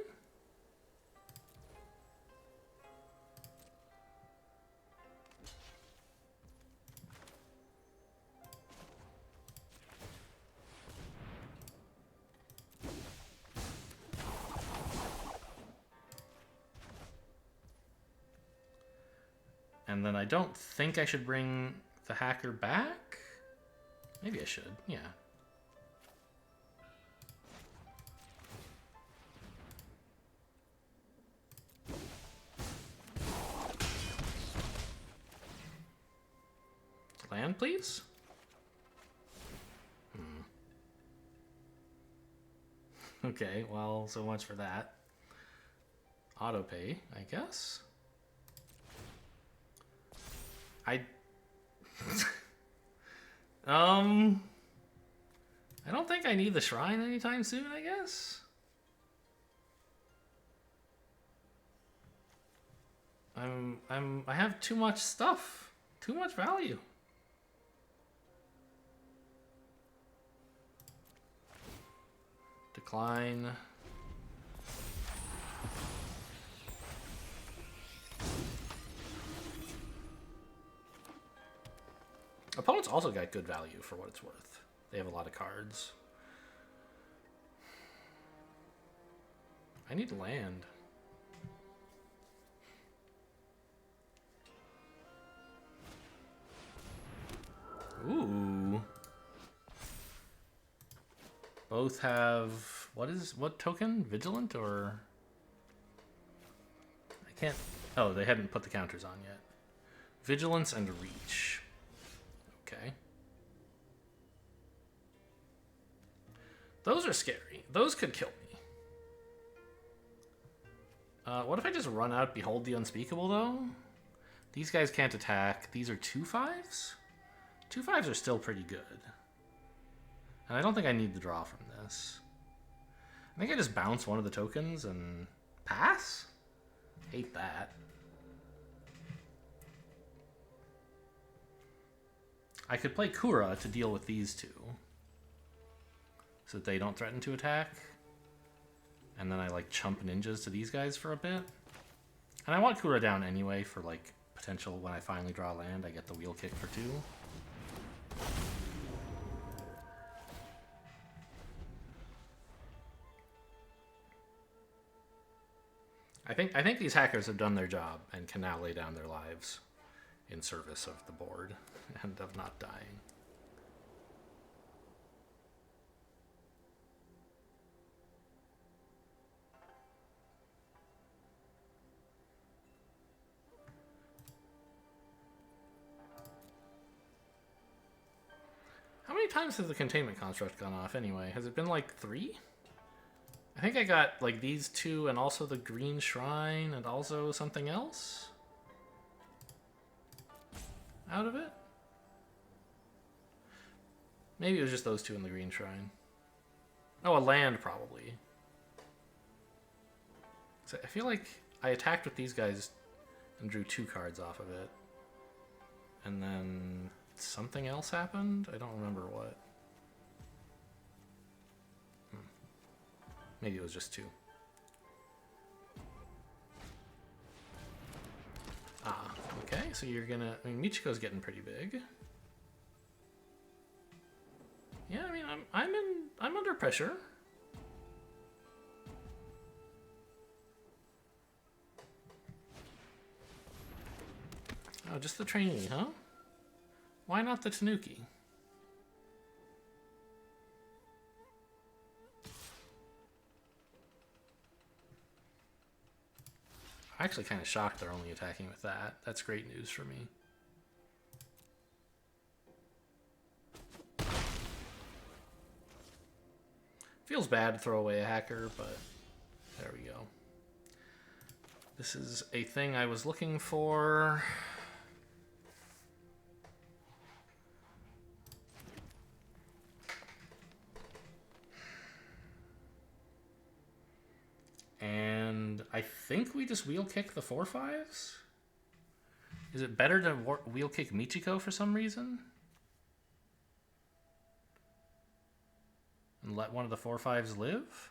And then I don't think I should bring the hacker back. Maybe I should, yeah. Land, please? Okay, well, so much for that. Autopay, I guess. I don't think I need the shrine anytime soon, I guess. I have too much stuff. Too much value. Decline. Opponents also got good value for what it's worth. They have a lot of cards. I need land. Ooh. Both have what token? Vigilant or I can't. Oh, they hadn't put the counters on yet. Vigilance and Reach. Okay. Those are scary. Those could kill me. What if I just run out Behold the Unspeakable, though? These guys can't attack. These are 2/5s? 2/5s are still pretty good. And I don't think I need the draw from this. I think I just bounce one of the tokens and pass? Hate that. I could play Kura to deal with these two, so that they don't threaten to attack. And then I like chump ninjas to these guys for a bit. And I want Kura down anyway for like potential when I finally draw land, I get the wheel kick for 2. I think these hackers have done their job and can now lay down their lives in service of the board and of not dying. many times has the containment construct gone off anyway? Has it been like 3? I think I got like these 2 and also the green shrine and also something else out of it. Maybe it was just those 2 in the green shrine. Oh, a land probably. So I feel like I attacked with these guys and drew 2 cards off of it. And then something else happened? I don't remember what. Maybe it was just 2. Ah, okay, so you're gonna... I mean, Michiko's getting pretty big. Yeah, I mean, I'm under pressure. Oh, just the trainee, huh? Why not the Tanuki? I'm actually kind of shocked they're only attacking with that. That's great news for me. Feels bad to throw away a hacker, but there we go. This is a thing I was looking for. And I think we just wheel kick the 4/5s? Is it better to wheel kick Michiko for some reason? And let one of the 4/5s live?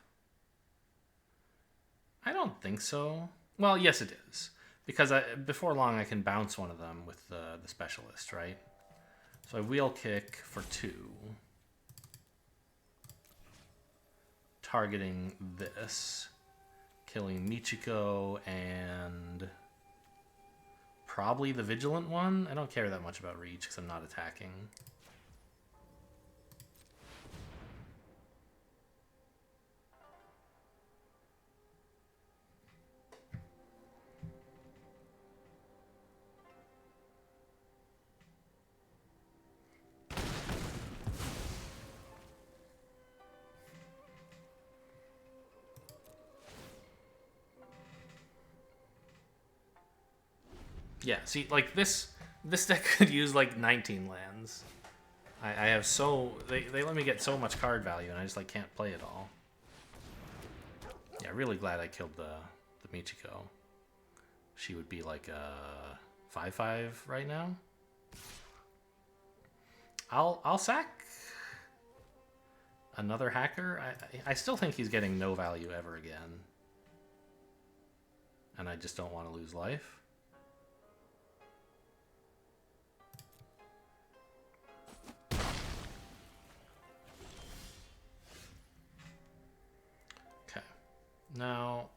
I don't think so. Well, yes it is. Because before long I can bounce one of them with the specialist, right? So I wheel kick for 2. Targeting this. Killing Michiko and probably the Vigilant one. I don't care that much about reach because I'm not attacking. Yeah, see, like this deck could use like 19 lands. I have so they let me get so much card value, and I just like can't play it all. Yeah, really glad I killed the Michiko. She would be like a 5/5 right now. I'll sack another hacker. I still think he's getting no value ever again, and I just don't want to lose life. Now,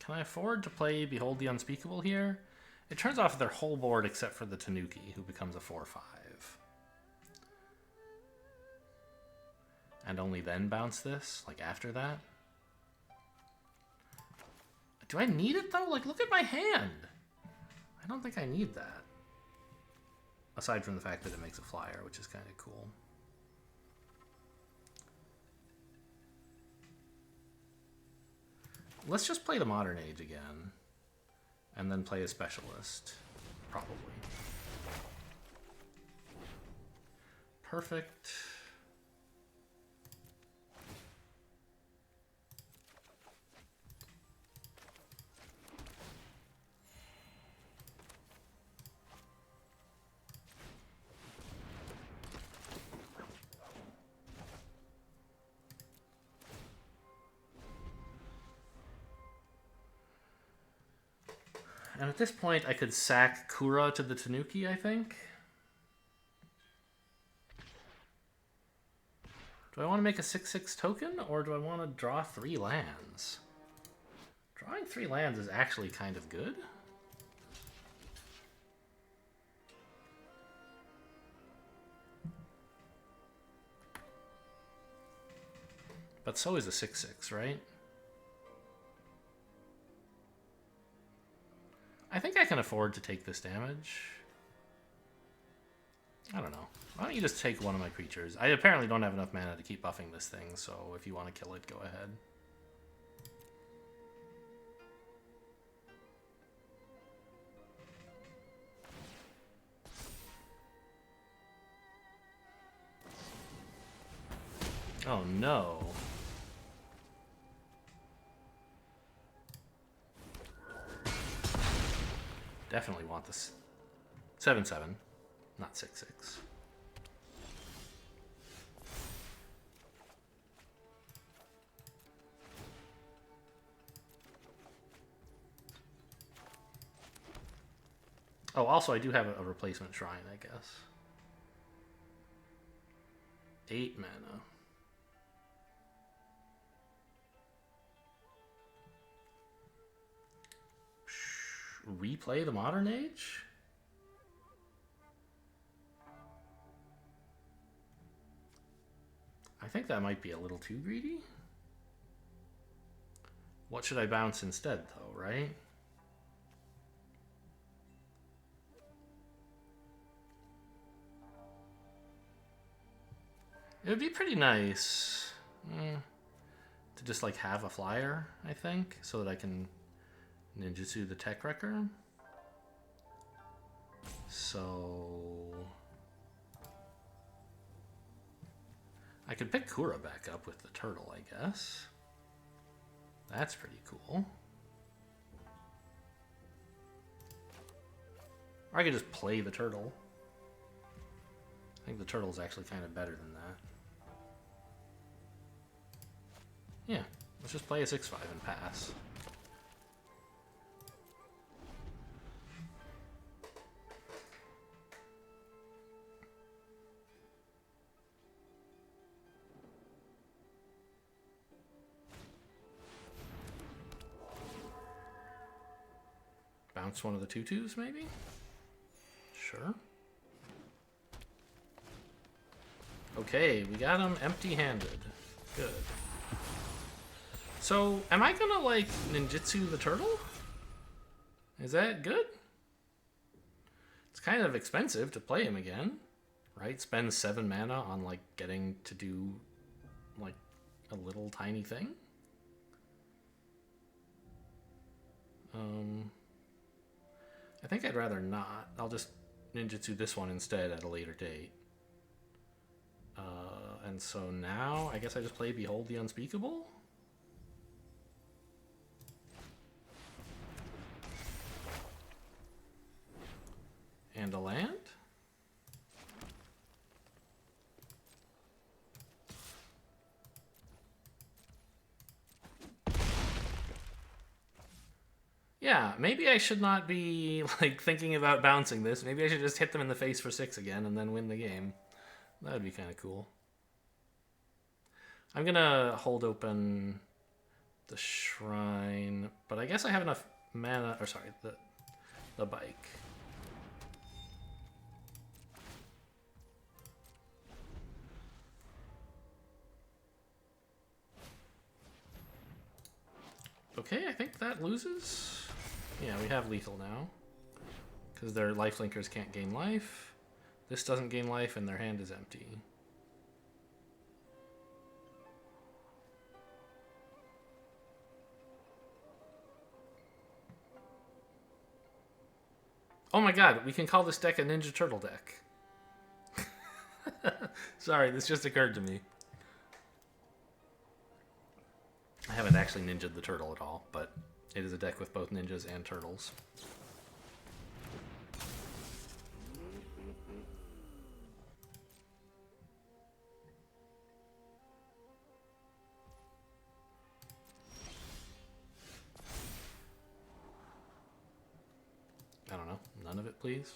can I afford to play Behold the Unspeakable here? It turns off their whole board except for the Tanuki, who becomes a 4/5. And only then bounce this, like after that? Do I need it though? Like, look at my hand! I don't think I need that. Aside from the fact that it makes a flyer, which is kind of cool. Let's just play the Modern Age again, and then play a specialist, probably. Perfect. And at this point, I could sack Kura to the Tanuki, I think. Do I want to make a 6/6 token, or do I want to draw 3 lands? Drawing 3 lands is actually kind of good. But so is a 6/6, right? I think I can afford to take this damage. I don't know. Why don't you just take one of my creatures? I apparently don't have enough mana to keep buffing this thing, so if you want to kill it, go ahead. Oh no. Definitely want this. 7/7, not 6/6. Oh, also I do have a replacement shrine, I guess. 8 mana. Replay the Modern Age? I think that might be a little too greedy. What should I bounce instead, though, right? It would be pretty nice to just like have a flyer, I think, so that I can ninjutsu the Tech Wrecker. So I could pick Kura back up with the turtle, I guess. That's pretty cool. Or I could just play the turtle. I think the turtle's actually kind of better than that. Yeah, let's just play a 6/5 and pass. Bounce one of the 2/2s, maybe? Sure. Okay, we got him empty-handed. Good. So, am I gonna, like, ninjutsu the turtle? Is that good? It's kind of expensive to play him again, right? Spend 7 mana on, like, getting to do, like, a little tiny thing? I think I'd rather not. I'll just ninjutsu this one instead at a later date. And so now, I guess I just play Behold the Unspeakable? And a land? Yeah, maybe I should not be like thinking about bouncing this. Maybe I should just hit them in the face for 6 again and then win the game. That would be kind of cool. I'm gonna hold open the shrine, but I guess I have enough mana, or sorry, the bike. Okay, I think that loses. Yeah, we have lethal now. Because their lifelinkers can't gain life. This doesn't gain life, and their hand is empty. Oh my god, we can call this deck a Ninja Turtle deck. Sorry, this just occurred to me. I haven't actually ninja'd the turtle at all, but it is a deck with both ninjas and turtles. I don't know. None of it, please.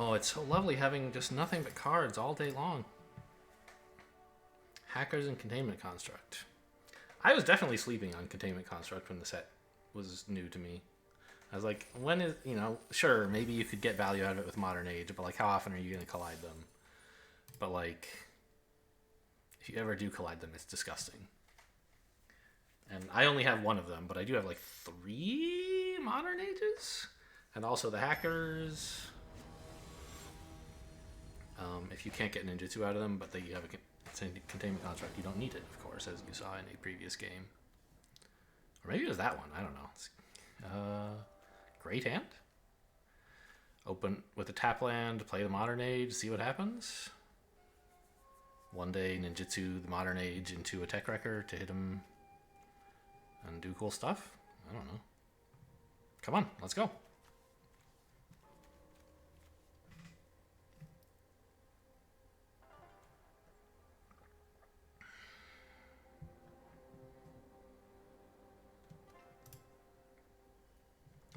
Oh, it's so lovely having just nothing but cards all day long. Hackers and Containment Construct. I was definitely sleeping on Containment Construct when the set was new to me. I was like, when is, sure, maybe you could get value out of it with Modern Age, but like, how often are you going to collide them? But like, if you ever do collide them, it's disgusting. And I only have one of them, but I do have like 3 Modern Ages, and also the Hackers. If you can't get ninjutsu out of them, but they have a containment construct, you don't need it, of course, as you saw in a previous game. Or maybe it was that one. I don't know. Great Hand. Open with a tap land, play the Modern Age, see what happens. One day, ninjutsu the Modern Age into a Tech Wrecker to hit him and do cool stuff. I don't know. Come on, let's go.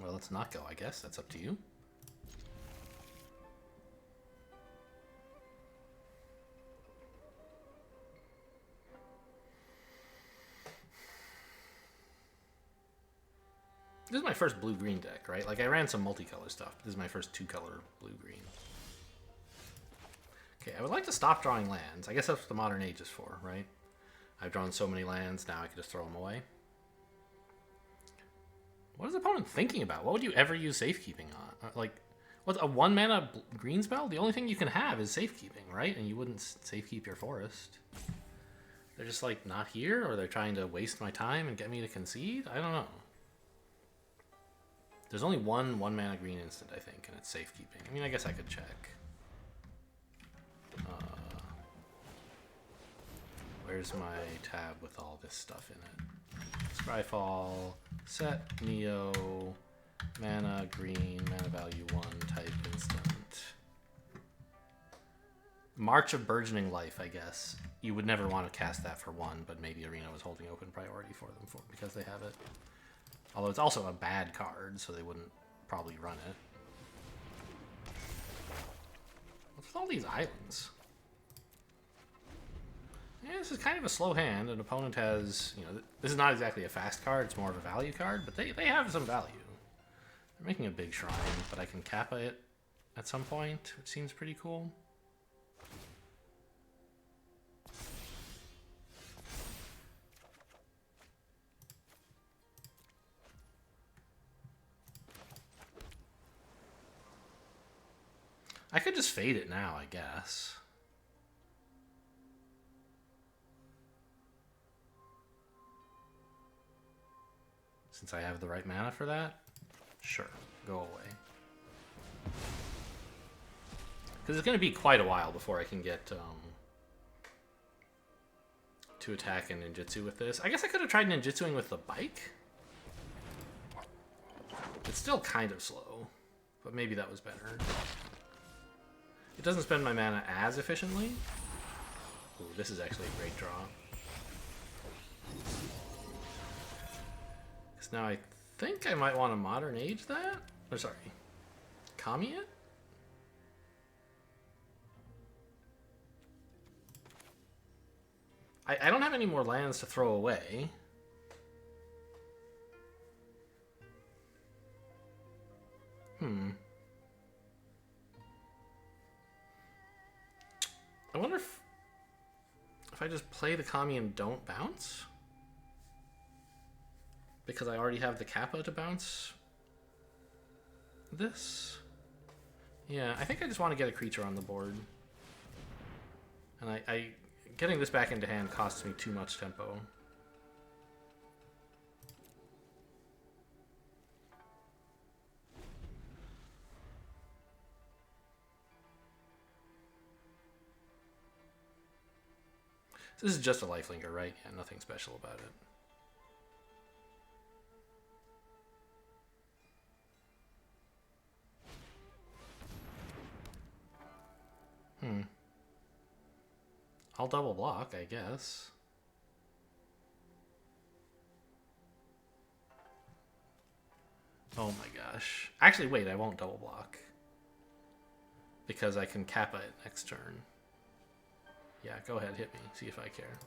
Well, let's not go, I guess. That's up to you. This is my first blue-green deck, right? Like, I ran some multicolor stuff. This is my first 2-color blue-green. Okay, I would like to stop drawing lands. I guess that's what the Modern Age is for, right? I've drawn so many lands, now I can just throw them away. What is the opponent thinking about? What would you ever use safekeeping on? Like, what's a 1-mana green spell? The only thing you can have is safekeeping, right? And you wouldn't safekeep your forest. They're just, like, not here? Or they're trying to waste my time and get me to concede? I don't know. There's only one 1-mana green instant, I think, and it's safekeeping. I mean, I guess I could check. Where's my tab with all this stuff in it? Scryfall, set, Neo, mana, green, mana value 1, type instant. March of Burgeoning Life, I guess. You would never want to cast that for 1, but maybe Arena was holding open priority for them because they have it. Although it's also a bad card, so they wouldn't probably run it. What's with all these islands? Yeah, this is kind of a slow hand. An opponent has, this is not exactly a fast card, it's more of a value card, but they have some value. They're making a big shrine, but I can Kappa it at some point, which seems pretty cool. I could just fade it now, I guess. Since I have the right mana for that? Sure, go away. Because it's going to be quite a while before I can get to attack and ninjutsu with this. I guess I could have tried ninjutsuing with the bike. It's still kind of slow, but maybe that was better. It doesn't spend my mana as efficiently. Ooh, this is actually a great draw. Because now I think I might want to Modern Age that. Or sorry, Kami it? I don't have any more lands to throw away. I wonder if I just play the Kami and don't bounce? Because I already have the Kappa to bounce this? Yeah, I think I just want to get a creature on the board. And I getting this back into hand costs me too much tempo. This is just a lifelinker, right? Yeah, nothing special about it. I'll double block, I guess. Oh my gosh. Actually, wait, I won't double block. Because I can Kappa it next turn. Yeah, go ahead, hit me. See if I care.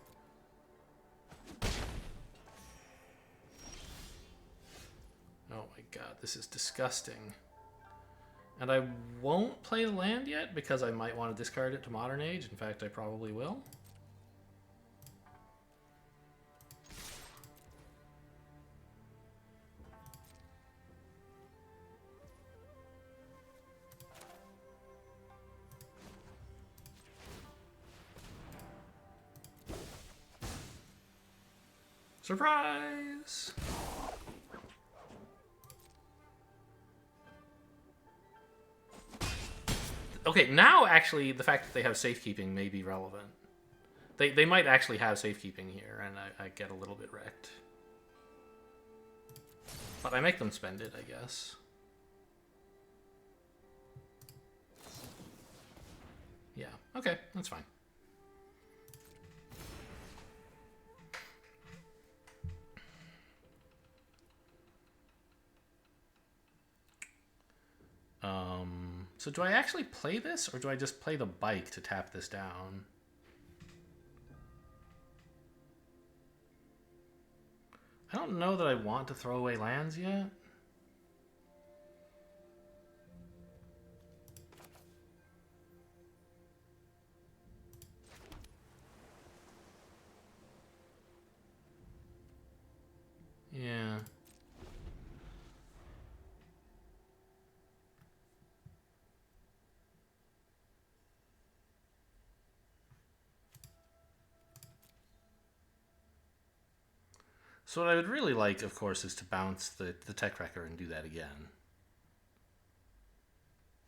Oh my God, this is disgusting. And I won't play the land yet because I might want to discard it to Modern Age. In fact, I probably will. Surprise! Okay, now actually the fact that they have safekeeping may be relevant. They might actually have safekeeping here, and I get a little bit wrecked. But I make them spend it, I guess. Yeah, okay, that's fine. So do I actually play this, or do I just play the bike to tap this down? I don't know that I want to throw away lands yet. Yeah. So what I would really like, of course, is to bounce the Tech Wrecker and do that again.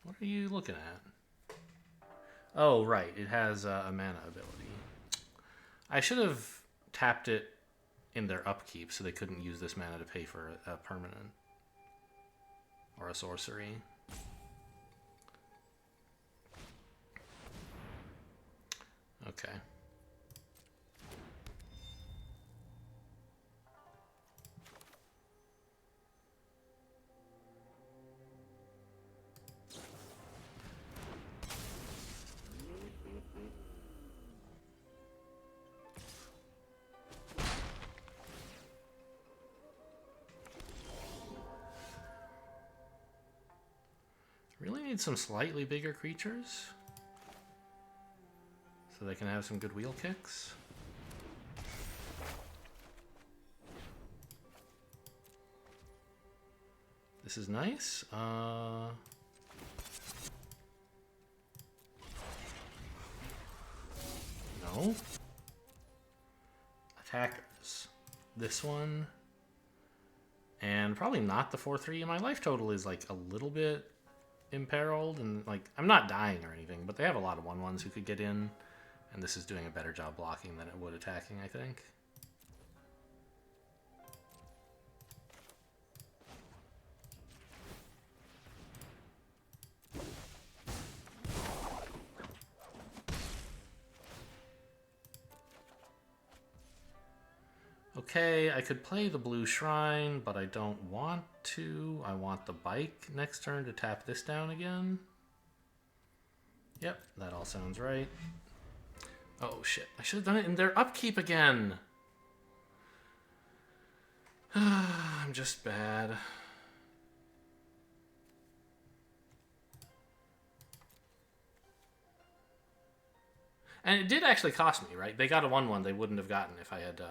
What are you looking at? Oh, right. It has a mana ability. I should have tapped it in their upkeep so they couldn't use this mana to pay for a permanent. Or a sorcery. Okay. Really need some slightly bigger creatures so they can have some good wheel kicks. This is nice. No. Attackers. This one. And probably not the 4/3. My life total is like a little bit imperiled, and like I'm not dying or anything, but they have a lot of 1/1s who could get in, and this is doing a better job blocking than it would attacking, I think. Okay, I could play the Blue Shrine, but I don't want to. I want the bike next turn to tap this down again. Yep, that all sounds right. Oh shit, I should have done it in their upkeep again. I'm just bad. And it did actually cost me, right? They got a 1/1 they wouldn't have gotten if I had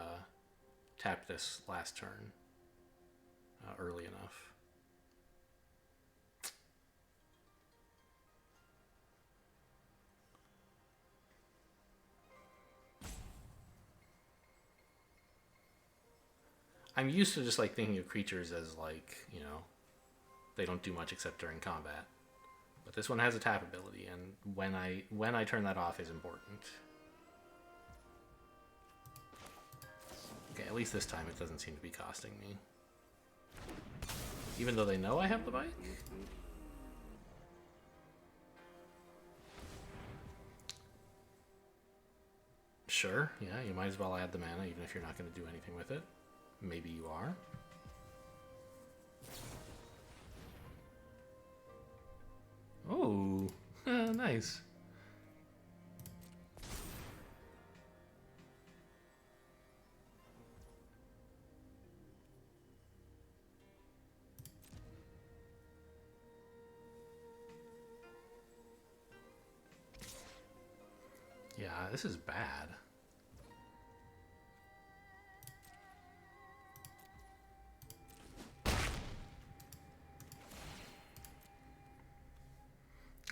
tapped this last turn early enough. I'm used to just like thinking of creatures as like, you know, they don't do much except during combat. But this one has a tap ability, and when I turn that off is important. Okay, at least this time it doesn't seem to be costing me. Even though they know I have the bike? Sure, yeah, you might as well add the mana even if you're not going to do anything with it. Maybe you are. Oh, nice. This is bad.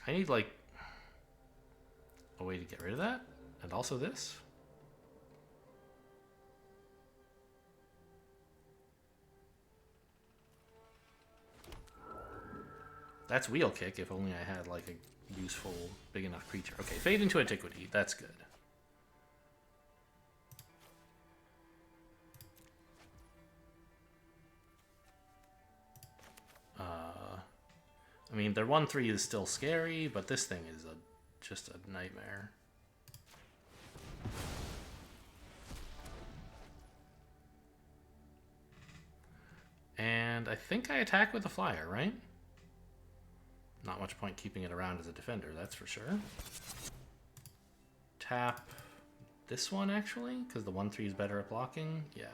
I need, like, a way to get rid of that. And also this. That's wheel kick, if only I had, like, a useful, big enough creature. Okay, Fade into Antiquity. That's good. I mean, their 1/3 is still scary, but this thing is just a nightmare. And I think I attack with a flyer, right? Not much point keeping it around as a defender, that's for sure. Tap this one, actually, because the 1/3 is better at blocking. Yeah.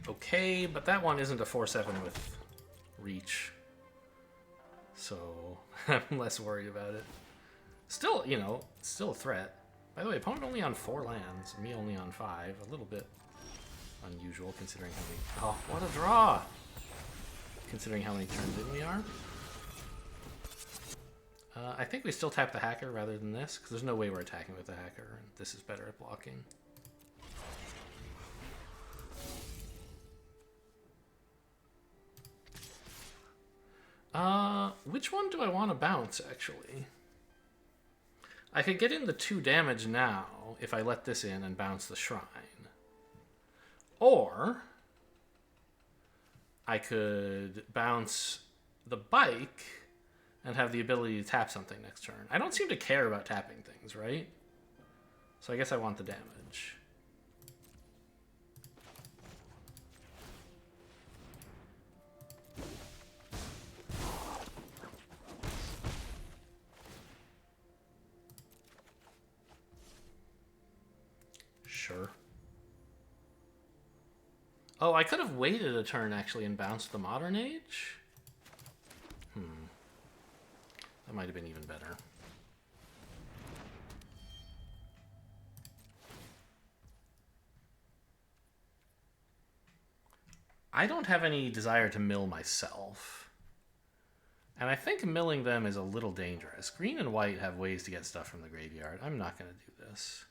Okay, but that one isn't a 4/7 with reach. So I'm less worried about it. Still, you know, still a threat. By the way, opponent only on 4 lands, me only on 5. A little bit unusual considering how many... Oh, what a draw! Considering how many turns in we are. I think we still tap the hacker rather than this, because there's no way we're attacking with the hacker, and this is better at blocking. Which one do I want to bounce, actually? I could get in the 2 damage now if I let this in and bounce the shrine. Or I could bounce the bike and have the ability to tap something next turn. I don't seem to care about tapping things, right? So I guess I want the damage. Sure. Oh, I could have waited a turn, actually, and bounced the Modern Age? That might have been even better. I don't have any desire to mill myself. And I think milling them is a little dangerous. Green and white have ways to get stuff from the graveyard. I'm not going to do this.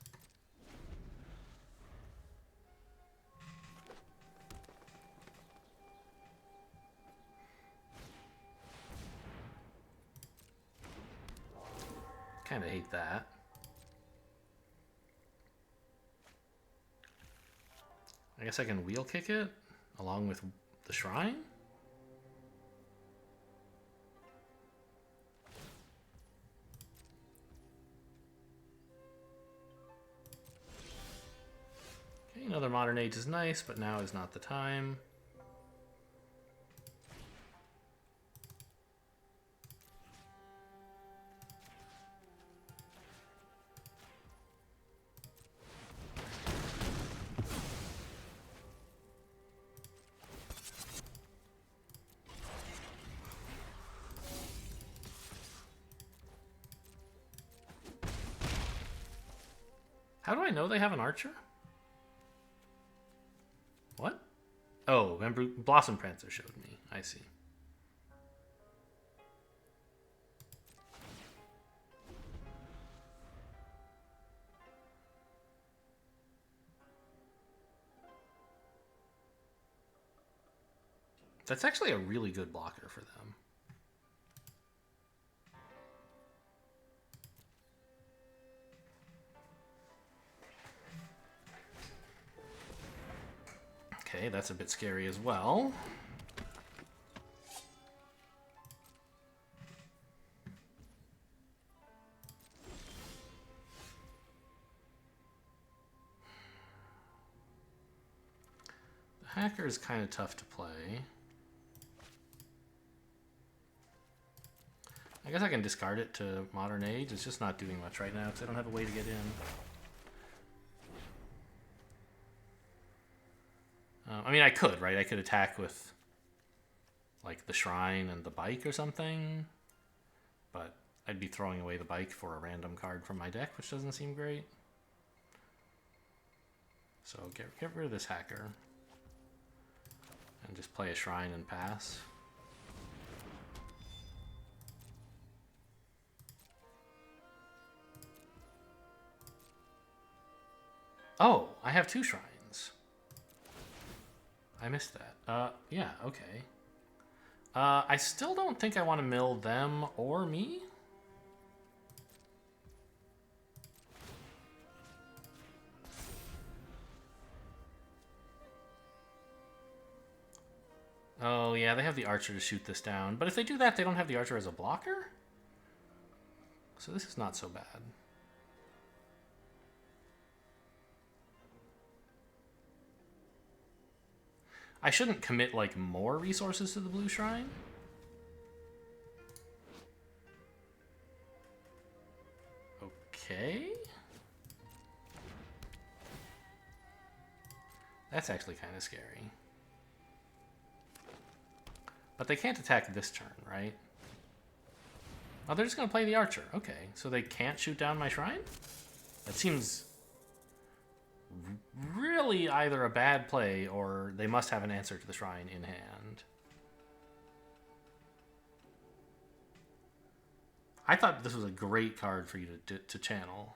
Kind of hate that. I guess I can wheel kick it along with the shrine? Okay, another Modern Age is nice, but now is not the time. How do I know they have an archer? What? Oh, remember Blossom Prancer showed me. I see. That's actually a really good blocker for them. Okay, that's a bit scary as well. The hacker is kind of tough to play. I guess I can discard it to Modern Age. It's just not doing much right now because I don't have a way to get in. I mean, I could, right? I could attack with, like, the Shrine and the Bike or something. But I'd be throwing away the Bike for a random card from my deck, which doesn't seem great. So get rid of this Hacker. And just play a Shrine and pass. Oh, I have 2 Shrines. I missed that. Yeah, okay. I still don't think I want to mill them or me. Oh, yeah, they have the Archer to shoot this down. But if they do that, they don't have the Archer as a blocker? So this is not so bad. I shouldn't commit, like, more resources to the Blue Shrine. Okay. That's actually kind of scary. But they can't attack this turn, right? Oh, they're just going to play the Archer. Okay, so they can't shoot down my Shrine? That seems really either a bad play or they must have an answer to the Shrine in hand. I thought this was a great card for you to channel.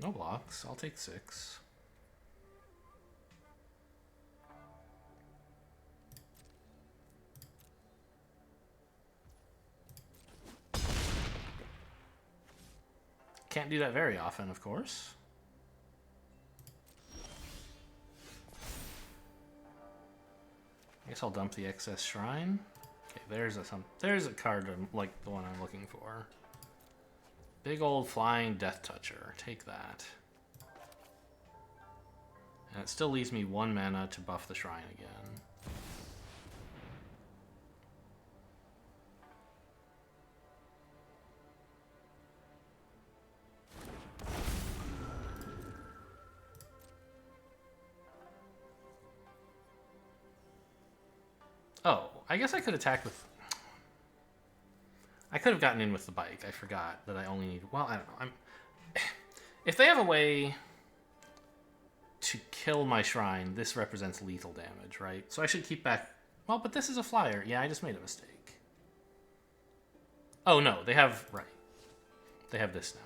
No blocks. I'll take 6. Can't do that very often, of course. I guess I'll dump the excess Shrine. Okay, there's a card like the one I'm looking for. Big old flying Death Toucher. Take that. And it still leaves me 1 mana to buff the Shrine again. Oh, I guess I could attack with... I could have gotten in with the Bike. I forgot that I only need... Well, I don't know. If they have a way to kill my Shrine, this represents lethal damage, right? So I should keep back... Well, but this is a flyer. Yeah, I just made a mistake. Oh, no. They have... Right. They have this now.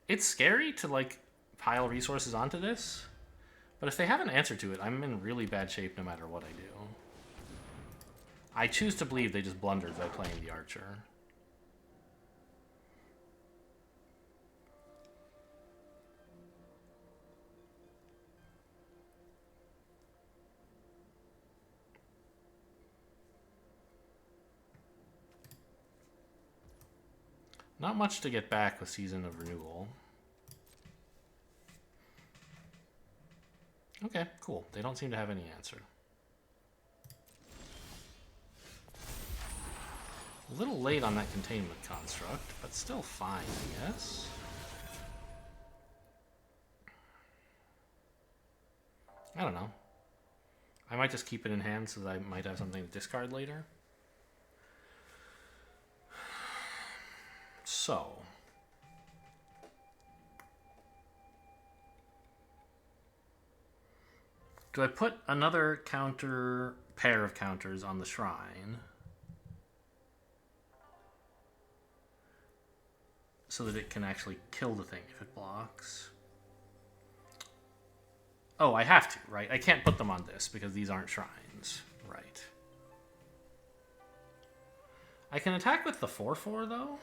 It's scary to, like, pile resources onto this, but if they have an answer to it, I'm in really bad shape no matter what I do. I choose to believe they just blundered by playing the Archer. Not much to get back with Season of Renewal. Okay, cool. They don't seem to have any answer. A little late on that Containment Construct, but still fine, I guess. I don't know. I might just keep it in hand so that I might have something to discard later. So, do I put another pair of counters on the Shrine so that it can actually kill the thing if it blocks? Oh, I have to, right? I can't put them on this because these aren't Shrines, right? I can attack with the 4/4 though.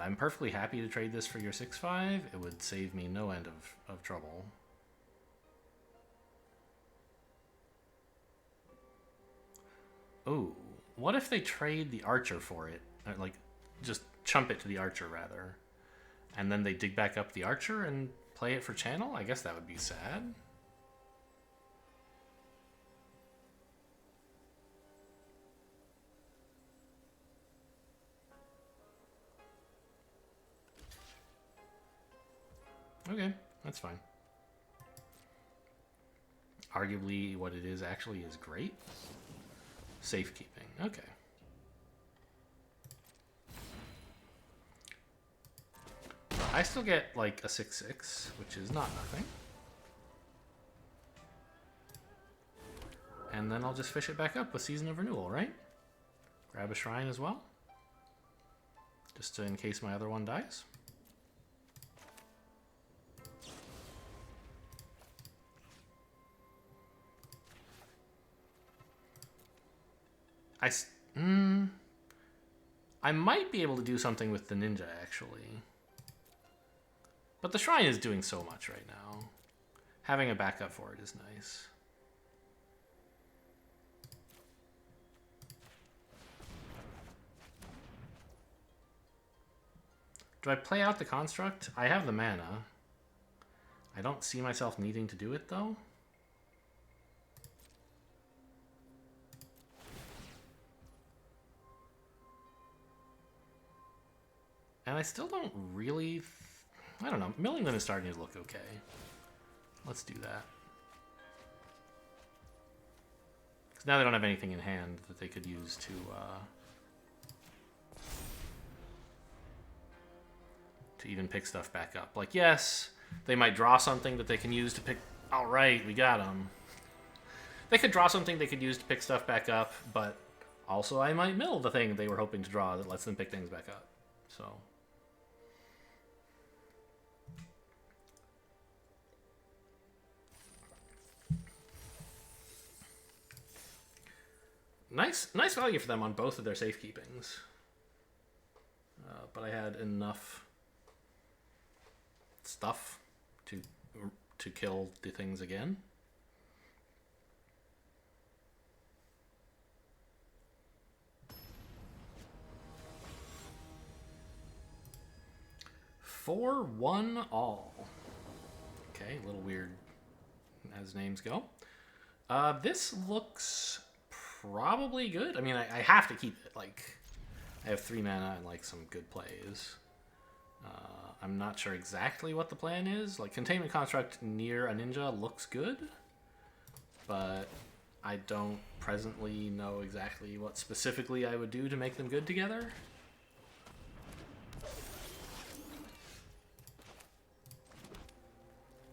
land. I'm perfectly happy to trade this for your 6/5. It would save me no end of trouble. Oh, what if they trade the archer for it? Or like, just chump it to the archer, rather. And then they dig back up the archer and play it for channel? I guess that would be sad. Okay, that's fine. Arguably, what it is actually is great. Safekeeping, okay. I still get like a 6/6, which is not nothing. And then I'll just fish it back up with Season of Renewal, right? Grab a shrine as well. Just in case my other one dies. I might be able to do something with the ninja, actually. But the shrine is doing so much right now. Having a backup for it is nice. Do I play out the construct? I have the mana. I don't see myself needing to do it, though. And I still don't really... I don't know. Milling them is starting to look okay. Let's do that. Because now they don't have anything in hand that they could use to even pick stuff back up. Like, yes, they might draw something that they can use to pick... All right, we got them. They could draw something they could use to pick stuff back up, but also I might mill the thing they were hoping to draw that lets them pick things back up. So... Nice value for them on both of their safekeepings. But I had enough stuff to kill the things again. For 1 all. Okay, a little weird as names go. This looks probably good. I mean, I have to keep it. Like, I have 3 mana and like some good plays. I'm not sure exactly what the plan is. Like, Containment Construct near a ninja looks good, but I don't presently know exactly what specifically I would do to make them good together.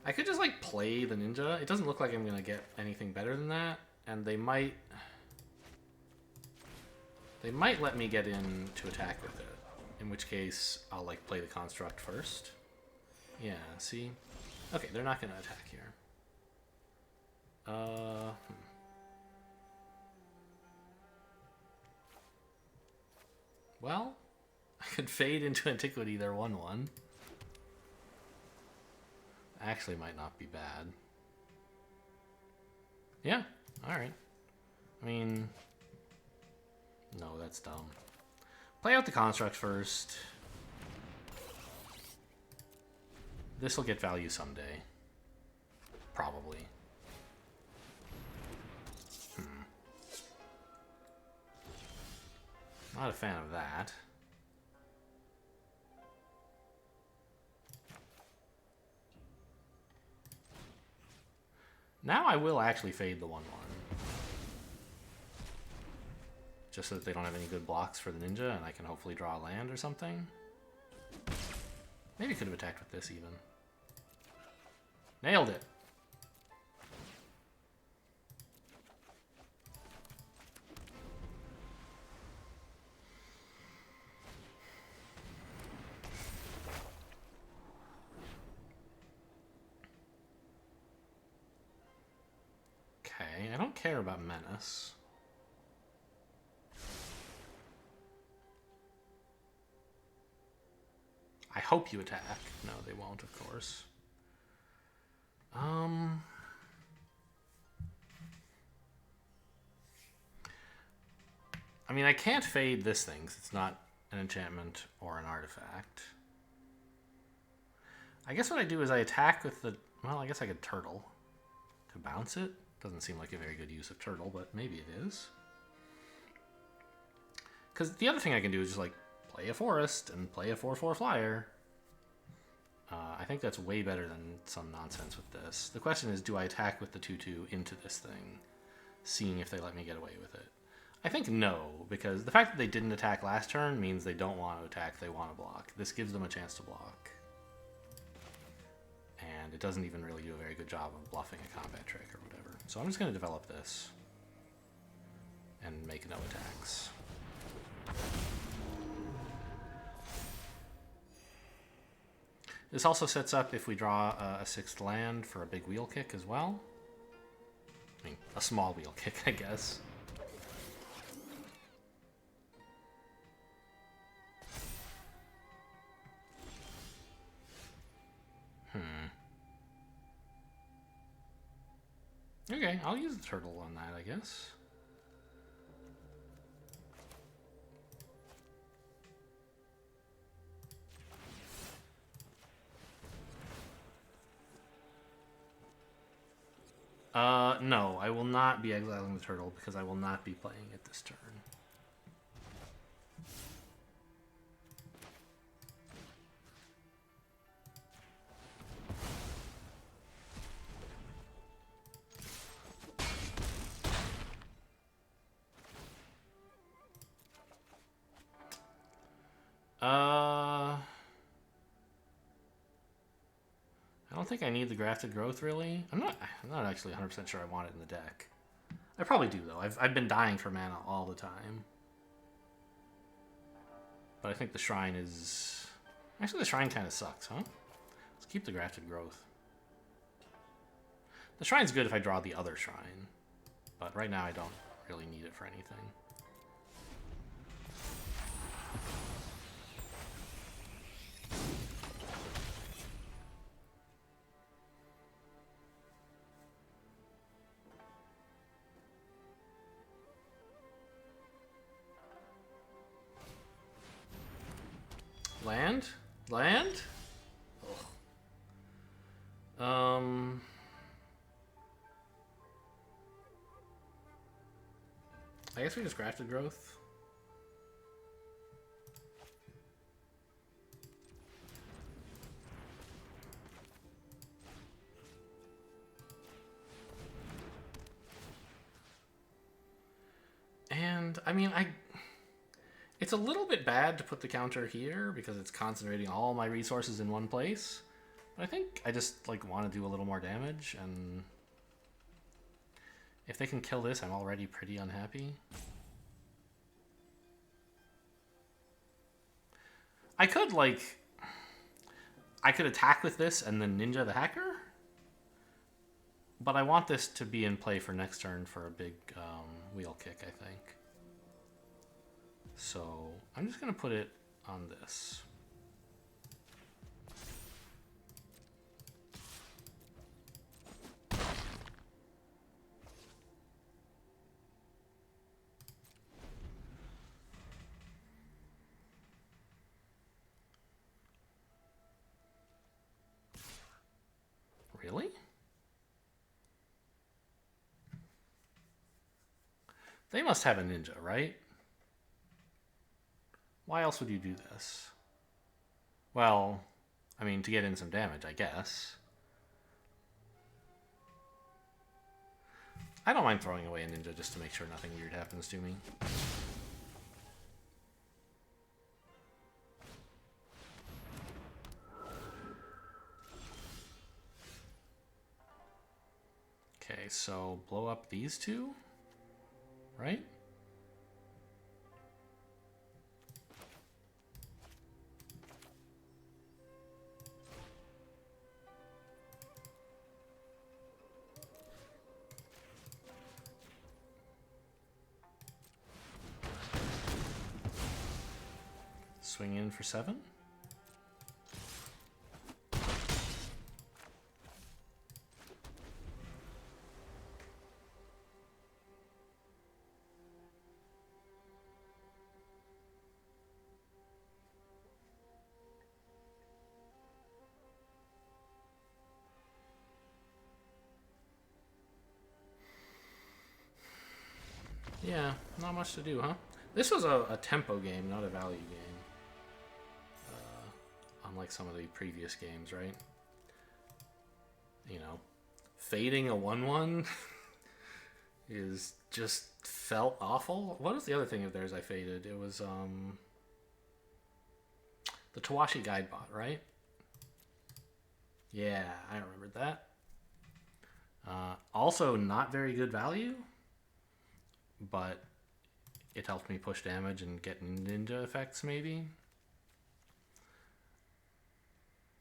I could just like play the ninja. It doesn't look like I'm gonna get anything better than that, and they might let me get in to attack with it. In which case, I'll like play the construct first. Yeah, see? Okay, they're not gonna attack here. Well, I could fade into Antiquity their 1/1. Actually might not be bad. Yeah, alright. I mean... No, that's dumb. Play out the construct first. This will get value someday. Probably. Not a fan of that. Now I will actually fade the 1/1. Just so that they don't have any good blocks for the ninja, and I can hopefully draw a land or something. Maybe could have attacked with this even. Nailed it! Okay, I don't care about Menace. I hope you attack. No, they won't, of course. I mean, I can't fade this thing because it's not an enchantment or an artifact. I guess what I do is I attack with the... Well, I guess I could turtle to bounce it. Doesn't seem like a very good use of turtle, but maybe it is. Because the other thing I can do is just, like, play a forest and play a 4/4 flyer. I think that's way better than some nonsense with this. The question is, do I attack with the 2/2 into this thing, seeing if they let me get away with it? I think no, because the fact that they didn't attack last turn means they don't want to attack, they want to block. This gives them a chance to block. And it doesn't even really do a very good job of bluffing a combat trick or whatever. So I'm just going to develop this and make no attacks. This also sets up if we draw a 6th land for a big wheel kick as well. I mean, a small wheel kick, I guess. Okay, I'll use the turtle on that, I guess. No, I will not be exiling the turtle because I will not be playing it this turn. I don't think I need the Grafted Growth, really. I'm not actually 100% sure I want it in the deck. I probably do, though. I've been dying for mana all the time. But I think the Shrine is... Actually, the Shrine kind of sucks, huh? Let's keep the Grafted Growth. The Shrine's good if I draw the other Shrine. But right now I don't really need it for anything. Land? Land? Ugh. I guess we just Grafted Growth. And, I mean, it's a little bit bad to put the counter here because it's concentrating all my resources in one place. But I think I just want to do a little more damage, and if they can kill this, I'm already pretty unhappy. I could attack with this and then Ninja the Hacker, but I want this to be in play for next turn for a big wheel kick, I think. So I'm just going to put it on this. Really? They must have a ninja, right? Why else would you do this? Well, I mean, to get in some damage, I guess. I don't mind throwing away a ninja just to make sure nothing weird happens to me. Okay, so blow up these two, right? Swing in for 7. Yeah, not much to do, huh? This was a tempo game, not a value game. Unlike some of the previous games, right? You know, fading a 1/1 is just felt awful. What was the other thing of theirs I faded? It was the Tawashi Guidebot, right? Yeah, I remembered that. Also, not very good value, but it helped me push damage and get ninja effects, maybe.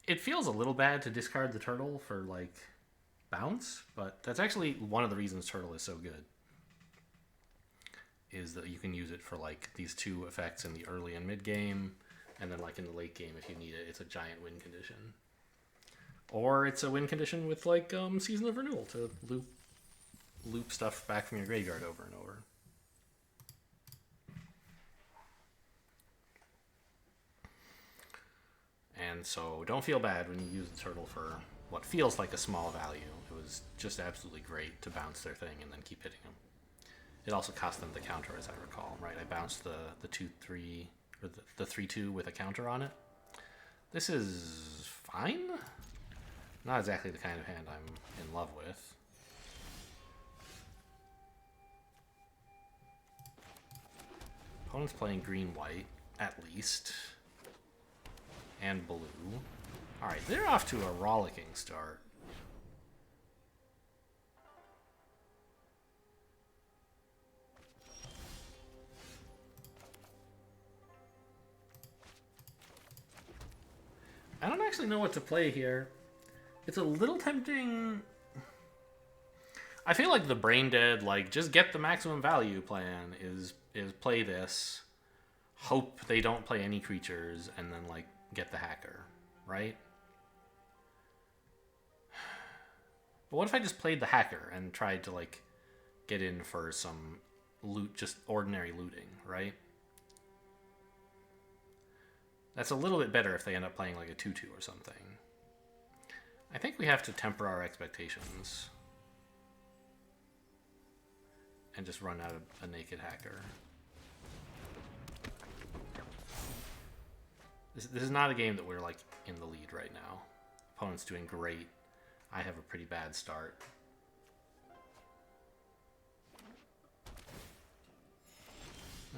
It feels a little bad to discard the turtle for, like, bounce, but that's actually one of the reasons turtle is so good. Is that you can use it for, like, these two effects in the early and mid game, and then, like, in the late game, if you need it, it's a giant win condition. Or it's a win condition with, like, Season of Renewal to loop stuff back from your graveyard over and over. And so don't feel bad when you use the turtle for what feels like a small value. It was just absolutely great to bounce their thing and then keep hitting them. It also cost them the counter, as I recall, right? I bounced the 2-3, or the 3-2 with a counter on it. This is fine. Not exactly the kind of hand I'm in love with. Opponent's playing green-white, at least. And blue. Alright, they're off to a rollicking start. I don't actually know what to play here. It's a little tempting. I feel like the brain dead, like, just get the maximum value plan is play this, hope they don't play any creatures, and then, like, get the hacker, right? But what if I just played the hacker and tried to, like, get in for some loot, just ordinary looting, right? That's a little bit better if they end up playing, like, a 2-2 or something. I think we have to temper our expectations and just run out of a naked hacker. This is not a game that we're, like, in the lead right now. Opponent's doing great. I have a pretty bad start.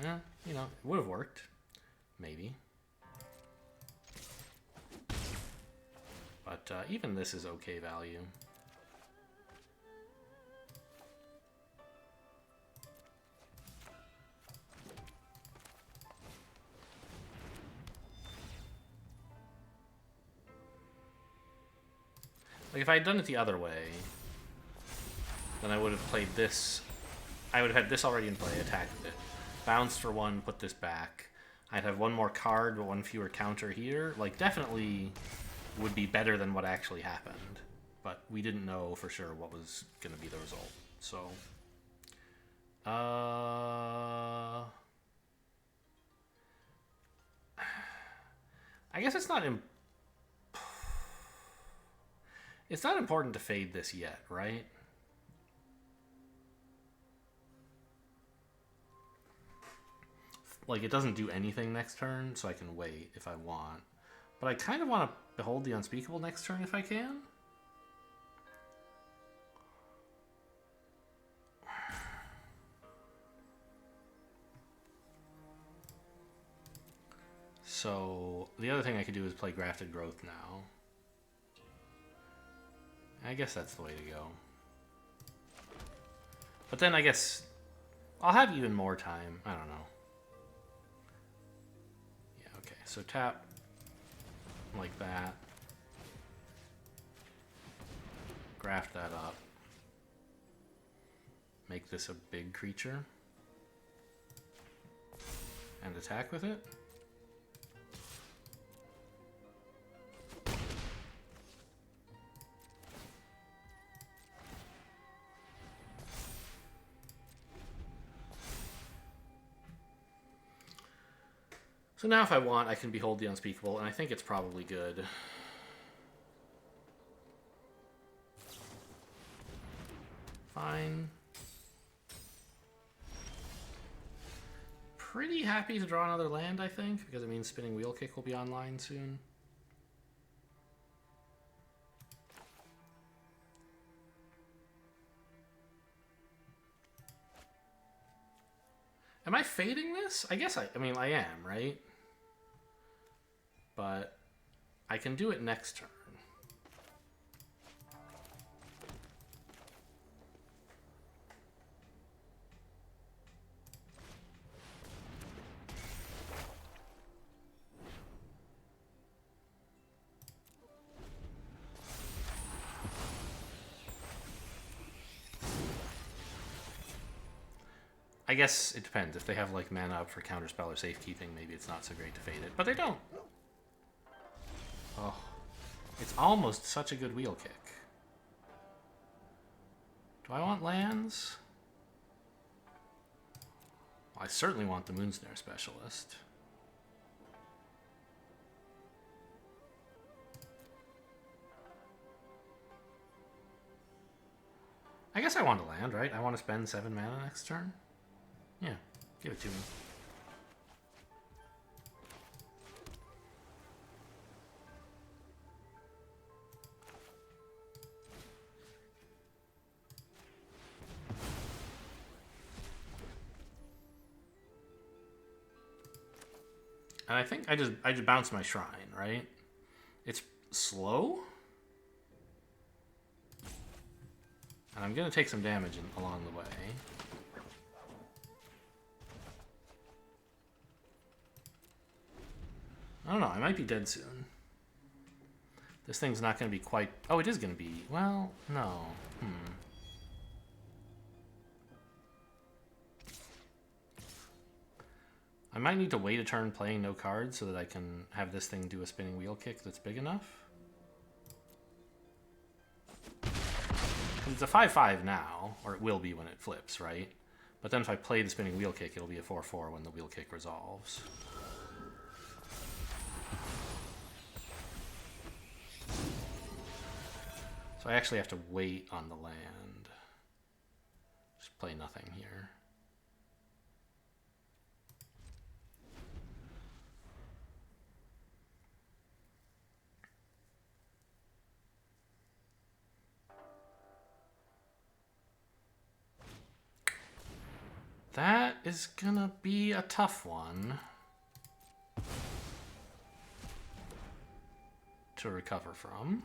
Yeah, you know, it would have worked. Maybe. But even this is okay value. Like, if I had done it the other way, then I would have played this. I would have had this already in play, attacked with it. Bounced for one, put this back. I'd have one more card, but one fewer counter here. Like, definitely would be better than what actually happened. But we didn't know for sure what was going to be the result. So, I guess it's not important to fade this yet, right? Like, it doesn't do anything next turn, so I can wait if I want. But I kind of want to behold the unspeakable next turn if I can. So, the other thing I could do is play Grafted Growth now. I guess that's the way to go. But then I guess I'll have even more time. I don't know. Yeah, okay. So tap like that. Graft that up. Make this a big creature. And attack with it. So now if I want, I can behold the unspeakable, and I think it's probably good. Fine. pretty happy to draw another land, I think, because it means Spinning Wheel Kick will be online soon. Am I fading this? I guess I mean, I am, right? But I can do it next turn. I guess it depends. If they have like mana up for counterspell or safekeeping, maybe it's not so great to fade it. But they don't. Oh, it's almost such a good wheel kick. Do I want lands? Well, I certainly want the Moonsnare Specialist. I guess I want to land, right? I want to spend 7 mana next turn. Yeah, give it to me. And I think I just bounced my shrine, right? It's slow. And I'm gonna take some damage along the way. I don't know, I might be dead soon. This thing's not gonna be quite... Oh, it is gonna be... Well, no. I might need to wait a turn playing no cards so that I can have this thing do a spinning wheel kick that's big enough. It's a 5/5 now, or it will be when it flips, right? But then if I play the spinning wheel kick, it'll be a 4/4 when the wheel kick resolves. So I actually have to wait on the land. Just play nothing here. That is gonna be a tough one to recover from.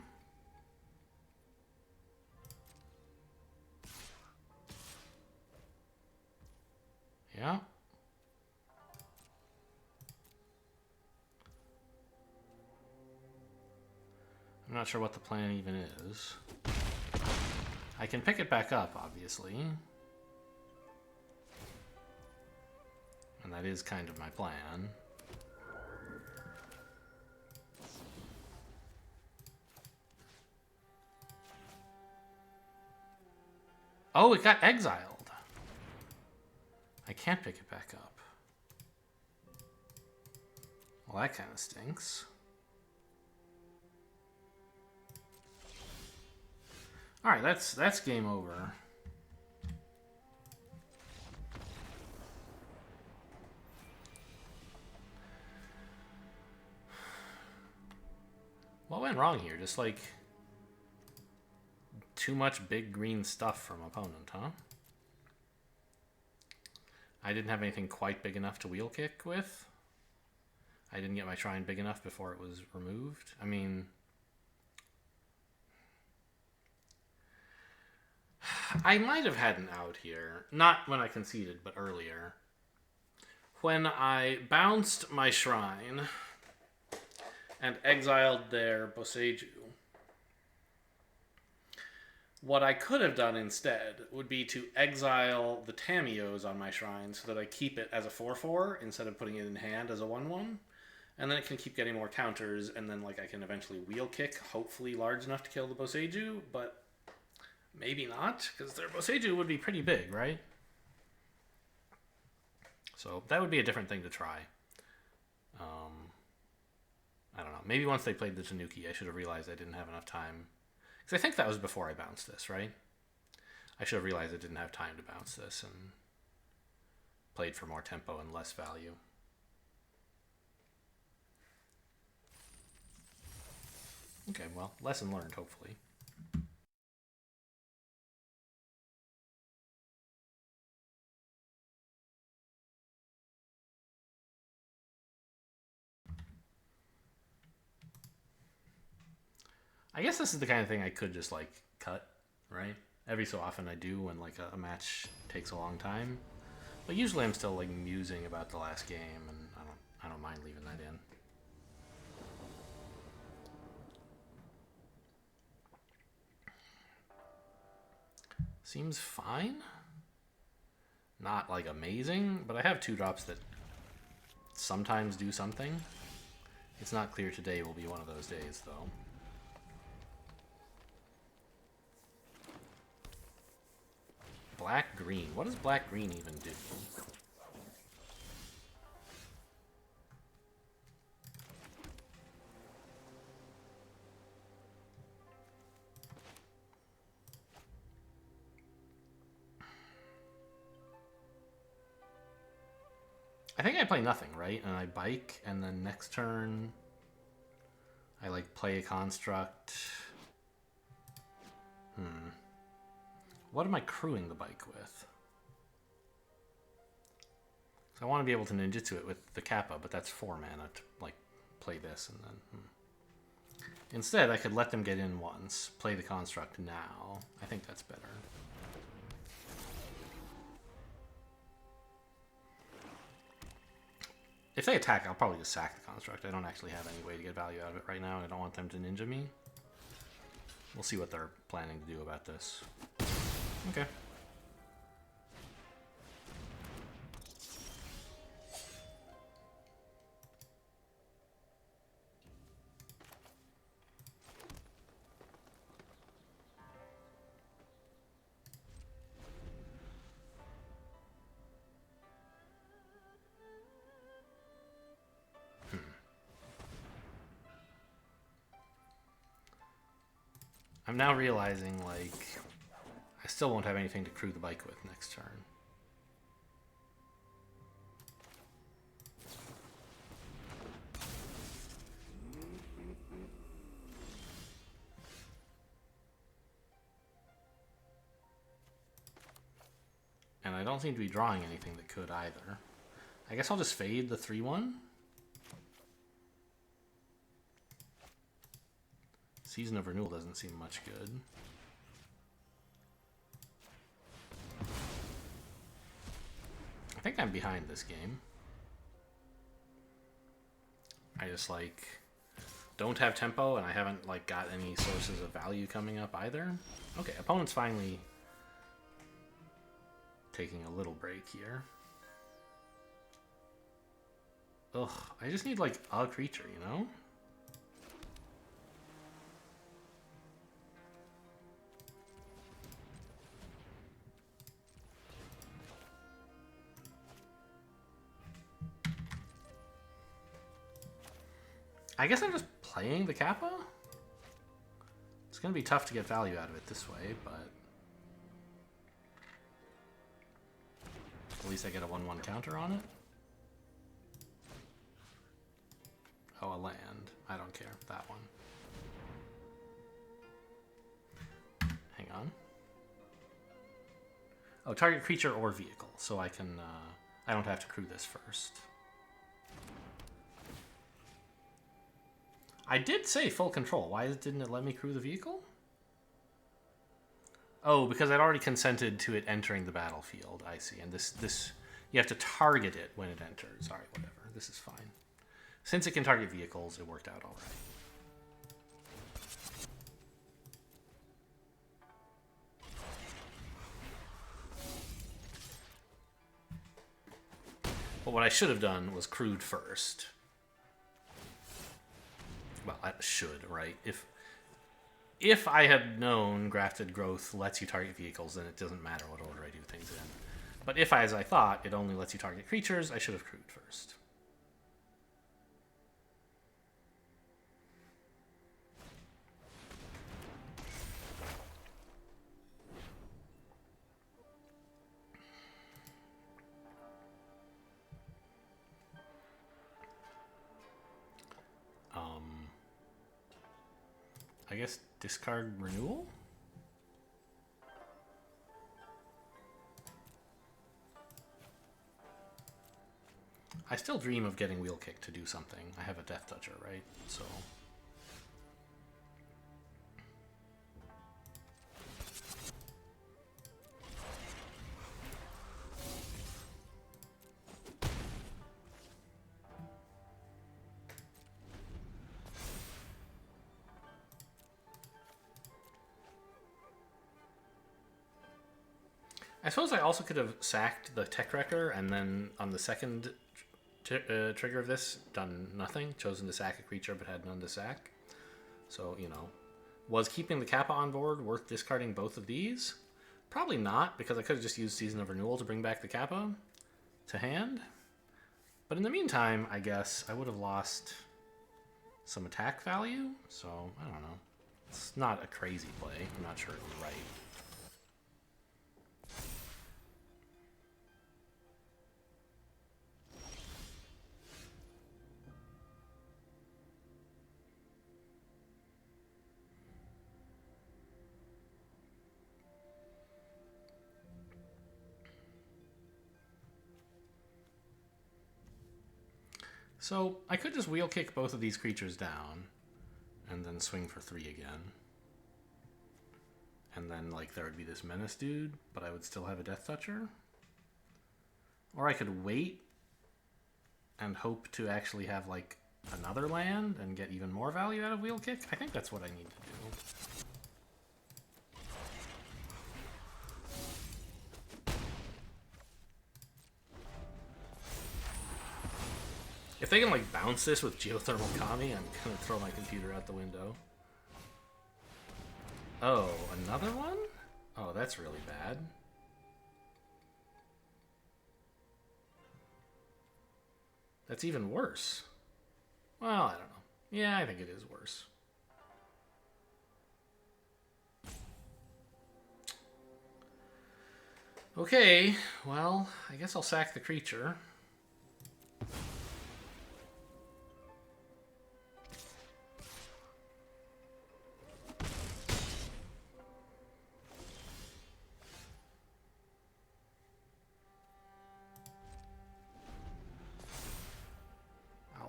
Yeah. I'm not sure what the plan even is. I can pick it back up, obviously. And that is kind of my plan. Oh, it got exiled. I can't pick it back up. Well, that kind of stinks. All right, that's game over. What went wrong here? Just like too much big green stuff from opponent, huh? I didn't have anything quite big enough to wheel kick with. I didn't get my shrine big enough before it was removed. I mean, I might have had an out here. Not when I conceded, but earlier. When I bounced my shrine and exiled their Boseiju, what I could have done instead would be to exile the Tamios on my shrine so that I keep it as a 4/4 instead of putting it in hand as a 1/1. And then it can keep getting more counters, and then like I can eventually wheel kick, hopefully large enough to kill the Boseiju, but maybe not, because their Boseiju would be pretty big, right? So that would be a different thing to try. I don't know. Maybe once they played the Tanuki, I should have realized I didn't have enough time. Because I think that was before I bounced this, right? I should have realized I didn't have time to bounce this, and played for more tempo and less value. Okay, well, lesson learned, hopefully. I guess this is the kind of thing I could just like cut, right? Every so often I do when like a match takes a long time. But usually I'm still like musing about the last game, and I don't mind leaving that in. Seems fine. Not like amazing, but I have 2 drops that sometimes do something. It's not clear today will be one of those days, though. Black-green. What does black-green even do? I think I play nothing, right? And I bike, and then next turn I like play a construct. What am I crewing the bike with? So I want to be able to ninjutsu it with the Kappa, but that's 4 mana to like play this and then. Instead, I could let them get in once, play the construct now. I think that's better. If they attack, I'll probably just sack the construct. I don't actually have any way to get value out of it right now, and I don't want them to ninja me. We'll see what they're planning to do about this. Okay. I'm now realizing, like, I still won't have anything to crew the bike with next turn. And I don't seem to be drawing anything that could either. I guess I'll just fade the 3-1. Season of Renewal doesn't seem much good. I think I'm behind this game. I just like don't have tempo, and I haven't like got any sources of value coming up either. Okay, opponent's finally taking a little break here. Ugh, I just need like a creature, you know? I guess I'm just playing the Kappa? It's going to be tough to get value out of it this way, but at least I get a 1/1 counter on it. Oh, a land. I don't care. That one. Hang on. Oh, target creature or vehicle, so I can, I don't have to crew this first. I did say full control. Why didn't it let me crew the vehicle? Oh, because I'd already consented to it entering the battlefield. I see. And this you have to target it when it enters. All right, whatever. This is fine. Since it can target vehicles, it worked out all right. But what I should have done was crewed first. Well, I should, right? If I had known Grafted Growth lets you target vehicles, then it doesn't matter what order I do things in. But if, as I thought, it only lets you target creatures, I should have crewed first. I guess discard Renewal? I still dream of getting Wheel Kick to do something. I have a Death Toucher, right? So... I suppose I also could have sacked the Tech Wrecker and then on the second trigger of this, done nothing. Chosen to sack a creature but had none to sack. So, you know, was keeping the Kappa on board worth discarding both of these? Probably not, because I could have just used Season of Renewal to bring back the Kappa to hand. But in the meantime, I guess I would have lost some attack value. So, I don't know. It's not a crazy play. I'm not sure it was right. So, I could just Wheel Kick both of these creatures down and then swing for 3 again. And then, like, there would be this Menace dude, but I would still have a Death Toucher. Or I could wait and hope to actually have, like, another land and get even more value out of Wheel Kick. I think that's what I need to do. If they can, like, bounce this with Geothermal Kami, I'm gonna throw my computer out the window. Oh, another one? Oh, that's really bad. That's even worse. Well, I don't know. Yeah, I think it is worse. Okay, well, I guess I'll sack the creature.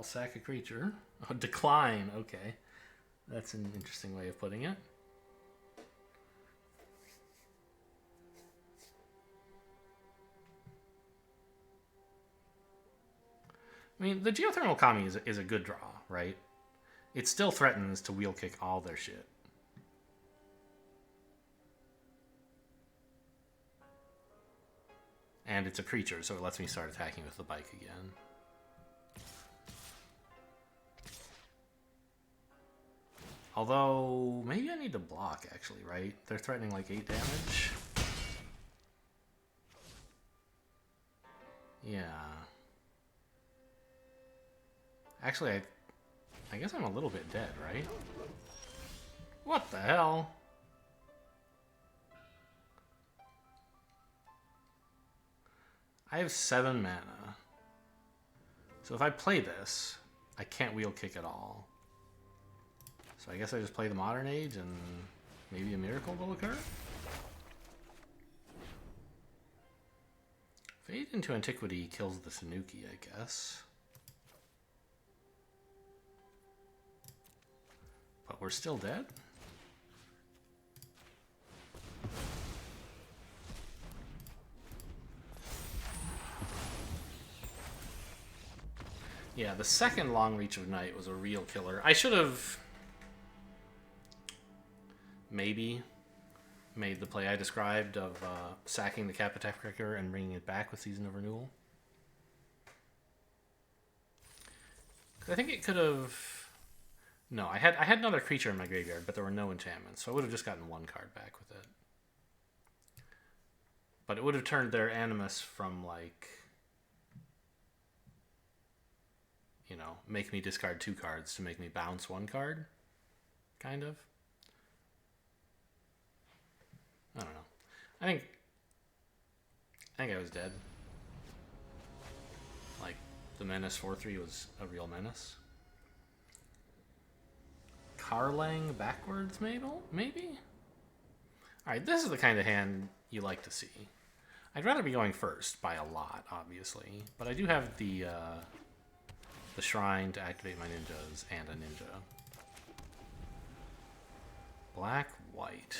Sack a creature. Oh, decline. Okay. That's an interesting way of putting it. I mean, the Geothermal Kami is a good draw, right? It still threatens to Wheel Kick all their shit. And it's a creature, so it lets me start attacking with the bike again. Although, maybe I need to block, actually, right? They're threatening like 8 damage. Yeah. Actually, I guess I'm a little bit dead, right? What the hell? I have 7 mana. So if I play this, I can't Wheel Kick at all. So I guess I just play the Modern Age and maybe a miracle will occur? Fade into Antiquity kills the Tanuki, I guess. But we're still dead? Yeah, the second Long Reach of Night was a real killer. I should have maybe made the play I described of sacking the Kappa Tech Wrecker and bringing it back with Season of Renewal. I think it could have... No, I had another creature in my graveyard, but there were no enchantments, so I would have just gotten 1 card back with it. But it would have turned their Animus from, like... You know, make me discard 2 cards to make me bounce 1 card. Kind of. I don't know. I think I was dead. Like, the Menace 4/3 was a real menace. Karlang backwards, maybe? Alright, this is the kind of hand you like to see. I'd rather be going first by a lot, obviously, but I do have the shrine to activate my ninjas and a ninja. Black, white.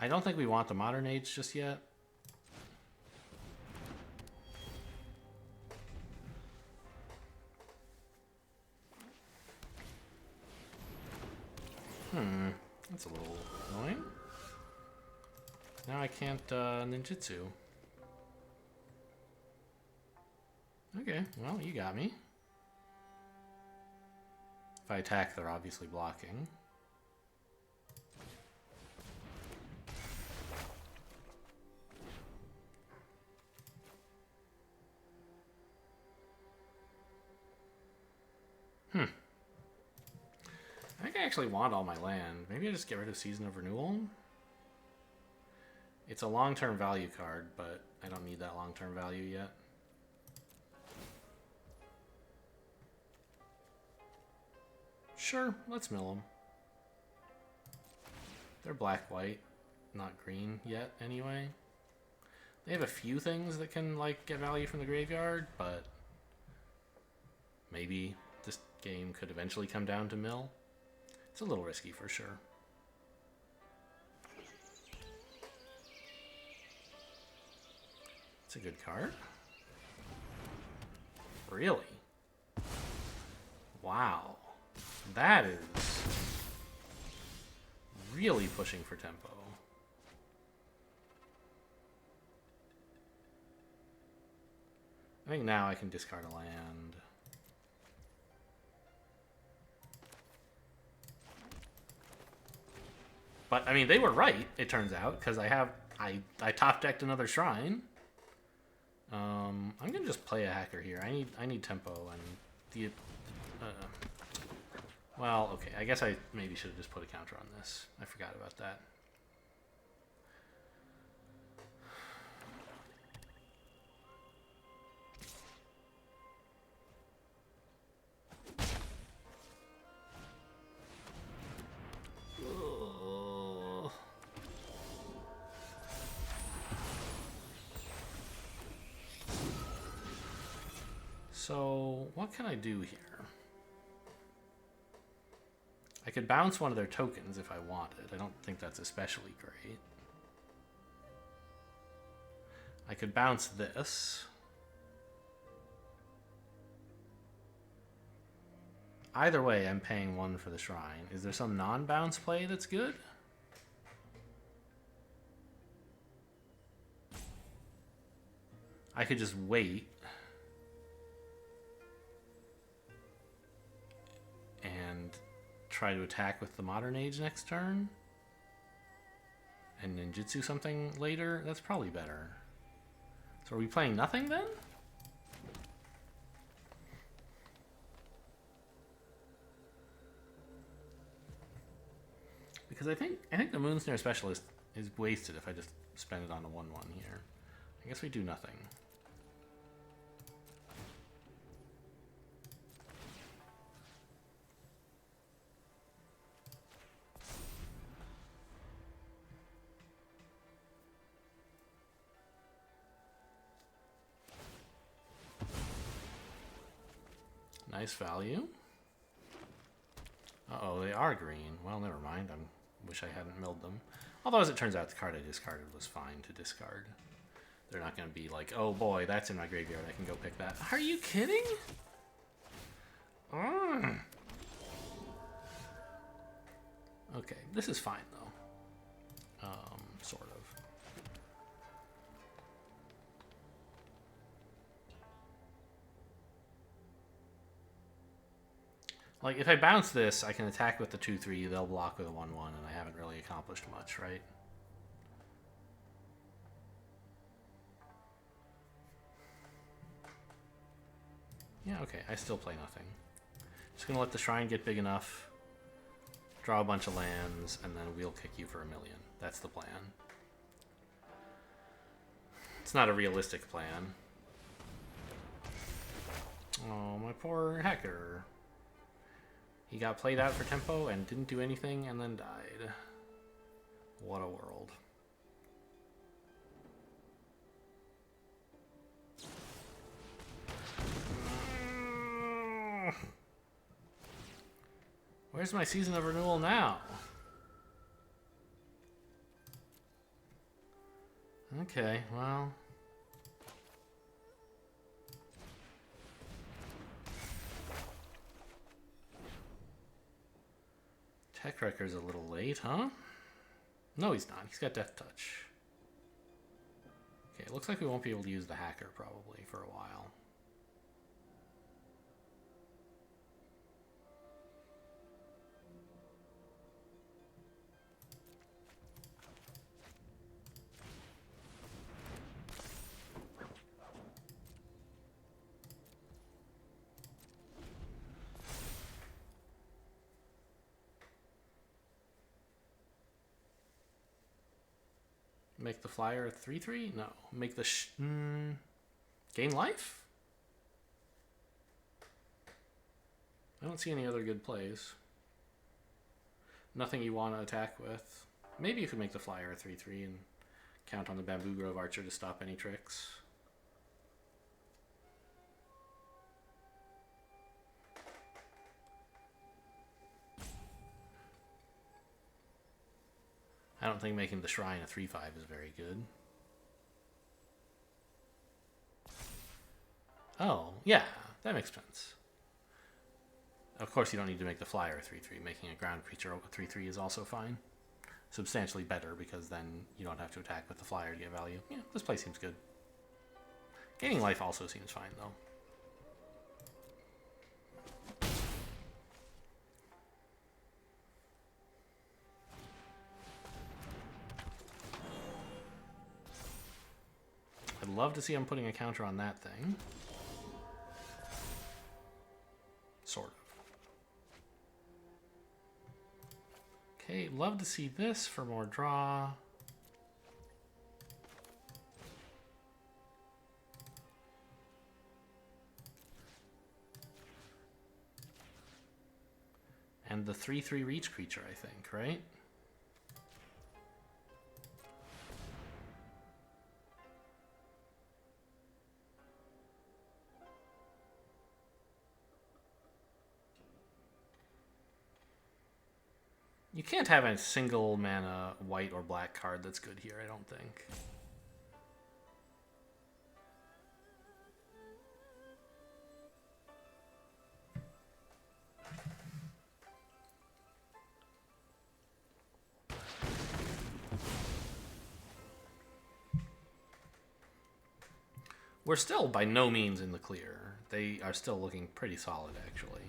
I don't think we want the Modern Age just yet. That's a little annoying. Now I can't ninjutsu. Okay, well, you got me. If I attack, they're obviously blocking. I think I actually want all my land. Maybe I just get rid of Season of Renewal. It's a long-term value card, but I don't need that long-term value yet. Sure, let's mill them. They're black-white, not green yet anyway. They have a few things that can like get value from the graveyard, but maybe this game could eventually come down to mill. It's a little risky for sure. It's a good card. Really? Wow. That is really pushing for tempo. I think now I can discard a land. But I mean, they were right, it turns out, because I top decked another shrine. I'm gonna just play a hacker here. I need tempo and the well, okay, I guess I maybe should have just put a counter on this. I forgot about that. So, what can I do here? I could bounce one of their tokens if I wanted. I don't think that's especially great. I could bounce this. Either way, I'm paying one for the shrine. Is there some non-bounce play that's good? I could just wait. And try to attack with the Modern Age next turn. And ninjutsu something later. That's probably better. So are we playing nothing then? Because I think the Moonsnare Specialist is wasted if I just spend it on a 1/1 here. I guess we do nothing. Nice value. Uh-oh, they are green. Well, never mind. I wish I hadn't milled them. Although, as it turns out, the card I discarded was fine to discard. They're not going to be like, oh boy, that's in my graveyard. I can go pick that. Are you kidding? Okay, this is fine, though. Sort of. Like, if I bounce this, I can attack with the 2/3, they'll block with a 1/1, and I haven't really accomplished much, right? Yeah, okay, I still play nothing. Just gonna let the shrine get big enough, draw a bunch of lands, and then we'll kick you for $1 million. That's the plan. It's not a realistic plan. poor hacker. He got played out for tempo and didn't do anything and then died. What a world. Where's my season of renewal now? Okay, well. Tech Wrecker's a little late, huh? No, he's not. He's got Death Touch. Okay, it looks like we won't be able to use the hacker probably for a while. Make the flyer a 3/3? No. Make the gain life? I don't see any other good plays. Nothing you want to attack with. Maybe you could make the flyer a 3/3 and count on the Bamboo Grove Archer to stop any tricks. I don't think making the Shrine a 3/5 is very good. Oh, yeah, that makes sense. Of course, you don't need to make the flyer a 3/3. Making a ground creature a 3/3 is also fine. Substantially better, because then you don't have to attack with the flyer to get value. Yeah, this play seems good. Gaining life also seems fine, though. I'd love to see him putting a counter on that thing. Sort of. Okay, love to see this for more draw. And the 3/3 reach creature, I think, right? You can't have a single mana white or black card that's good here, I don't think. We're still by no means in the clear. They are still looking pretty solid, actually.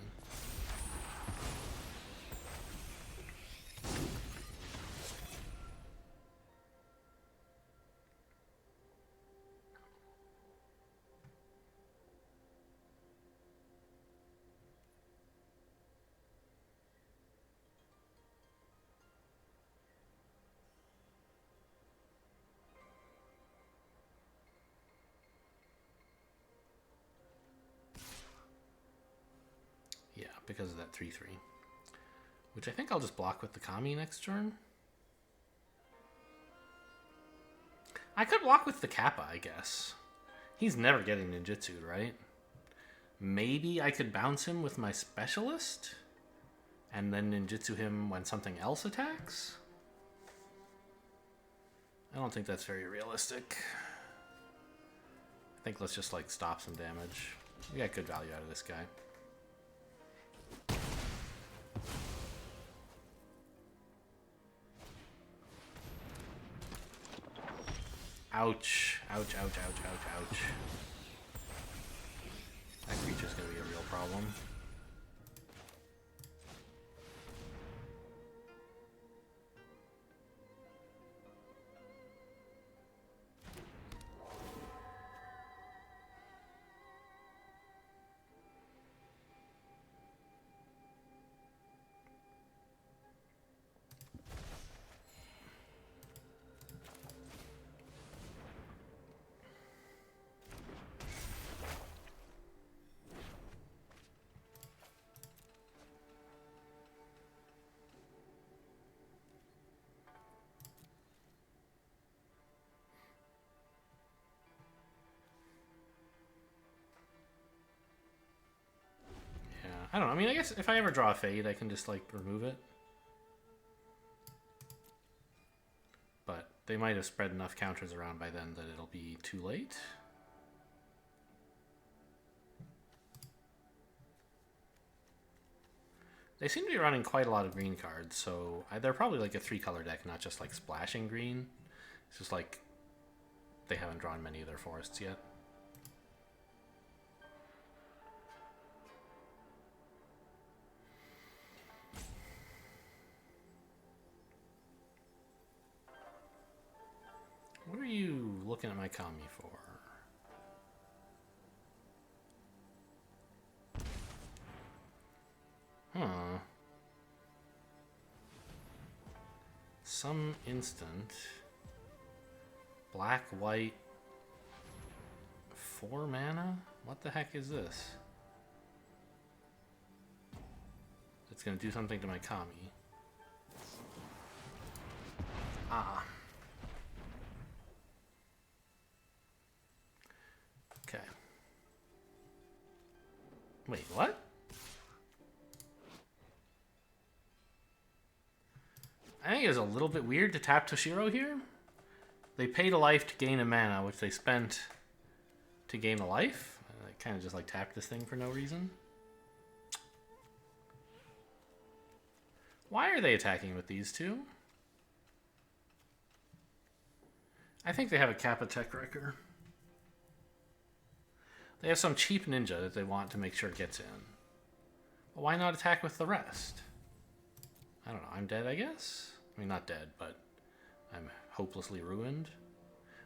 Because of that 3/3. Which I think I'll just block with the Kami next turn. I could block with the Kappa, I guess. He's never getting ninjutsu, right? Maybe I could bounce him with my Specialist and then ninjutsu him when something else attacks? I don't think that's very realistic. I think let's just like stop some damage. We got good value out of this guy. Ouch. Ouch, ouch, ouch, ouch, ouch. That creature's gonna be a real problem. I don't know. I mean, I guess if I ever draw a Fade, I can just, like, remove it. But they might have spread enough counters around by then that it'll be too late. They seem to be running quite a lot of green cards, so they're probably like a 3-color deck, not just like splashing green. It's just like they haven't drawn many of their forests yet. What are you looking at my Kami for? Huh. Some instant. Black, white. 4 mana? What the heck is this? It's gonna do something to my Kami. Ah. Okay. Wait, what? I think it was a little bit weird to tap Toshiro here. They paid a life to gain a mana, which they spent to gain a life. I kind of just like tapped this thing for no reason. Why are they attacking with these two? I think they have a Kappa Tech Wrecker. They have some cheap ninja that they want to make sure it gets in. But why not attack with the rest? I don't know. I'm dead, I guess? I mean, not dead, but I'm hopelessly ruined.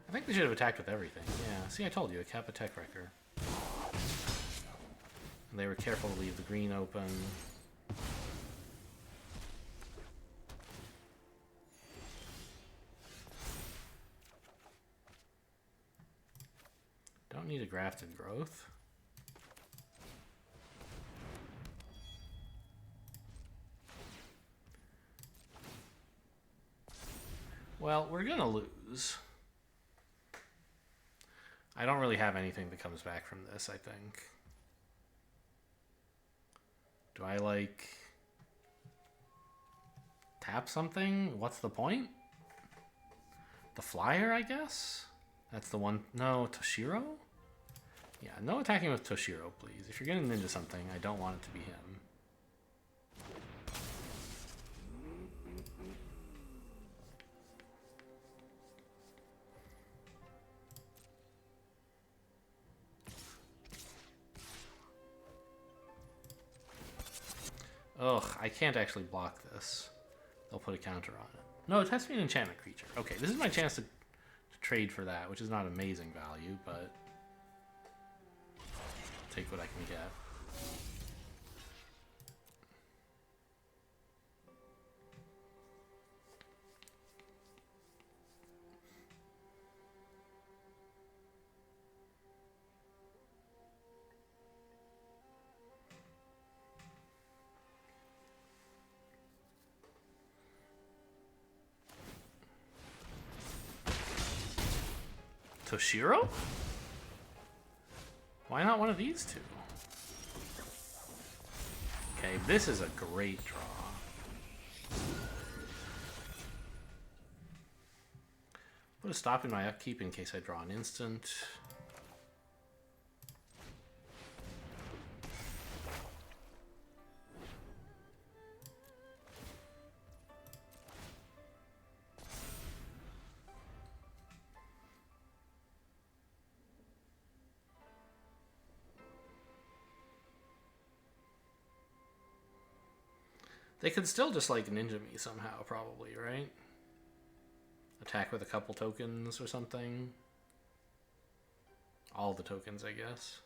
I think they should have attacked with everything. Yeah, see, I told you, a Kappa Tech Wrecker. And they were careful to leave the green open. Don't need a Grafted Growth. Well, we're gonna lose. I don't really have anything that comes back from this, I think. Do I, like, tap something? What's the point? The flyer, I guess? That's the one. No, Toshiro? Yeah, no attacking with Toshiro, please. If you're getting into something, I don't want it to be him. Ugh, I can't actually block this. They'll put a counter on it. No, it has to be an enchantment creature. Okay, this is my chance to trade for that, which is not amazing value, but I'll take what I can get. Toshiro? Why not one of these two? Okay, this is a great draw. Put a stop in my upkeep in case I draw an instant. They could still just, like, ninja me somehow, probably, right? Attack with a couple tokens or something. All the tokens, I guess.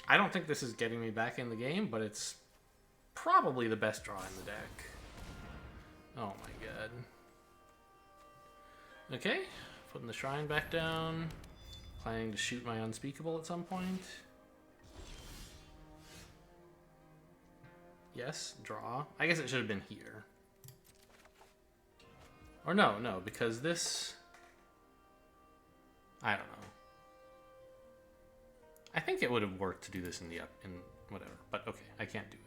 I don't think this is getting me back in the game, but it's probably the best draw in the deck. Oh my god. Okay, putting the shrine back down. Planning to shoot my unspeakable at some point. Yes, draw. I guess it should have been here. Or no, because this... I don't know. I think it would have worked to do this in the in whatever, but okay, I can't do it.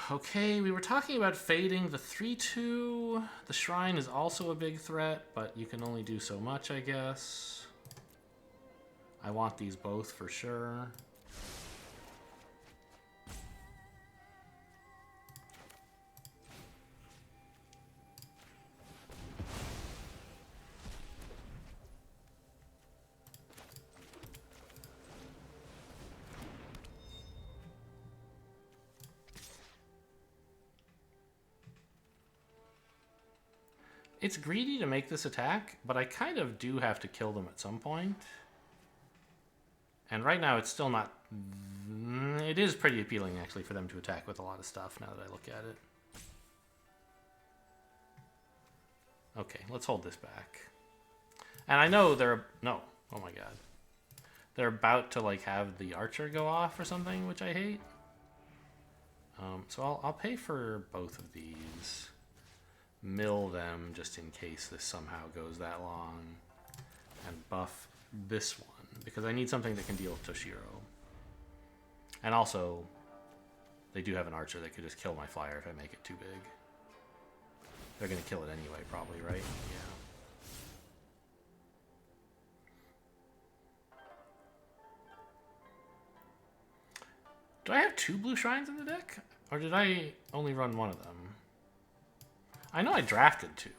Okay, we were talking about fading the 3/2. The shrine is also a big threat, but you can only do so much, I guess. I want these both for sure. It's greedy to make this attack, but I kind of do have to kill them at some point. And right now it's still not... It is pretty appealing, actually, for them to attack with a lot of stuff, now that I look at it. Okay, let's hold this back. And I know they're... No. Oh my god. They're about to, like, have the archer go off or something, which I hate. So I'll pay for both of these. Mill them just in case this somehow goes that long. And buff this one, because I need something that can deal with Toshiro. And also, they do have an archer that could just kill my flyer if I make it too big. They're going to kill it anyway, probably, right? Yeah. Do I have 2 blue shrines in the deck? Or did I only run one of them? I know I drafted 2.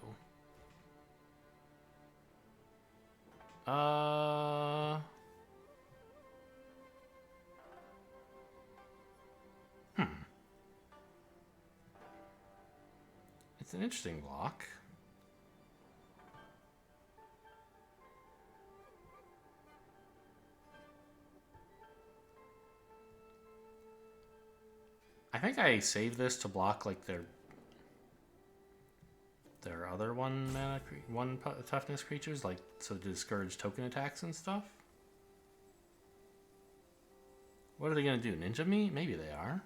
It's an interesting block. I think I saved this to block like their other one toughness creatures, like so to discourage token attacks and stuff. What are they gonna do? Ninja me? Maybe they are.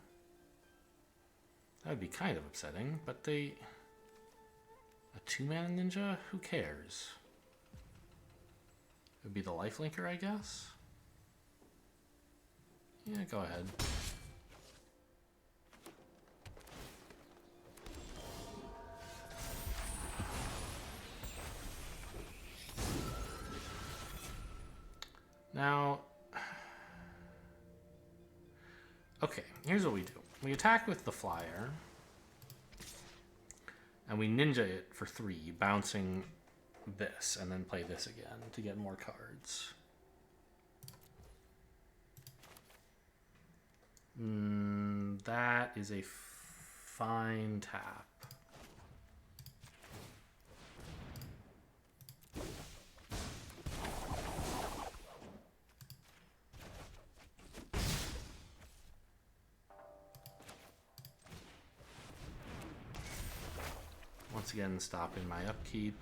That would be kind of upsetting, but they... A 2-mana ninja? Who cares? It would be the lifelinker, I guess? Yeah, go ahead. Now... Okay, here's what we do. We attack with the flyer, and we ninja it for 3, bouncing this, and then play this again to get more cards. That is a fine tap. Once again, stopping my upkeep.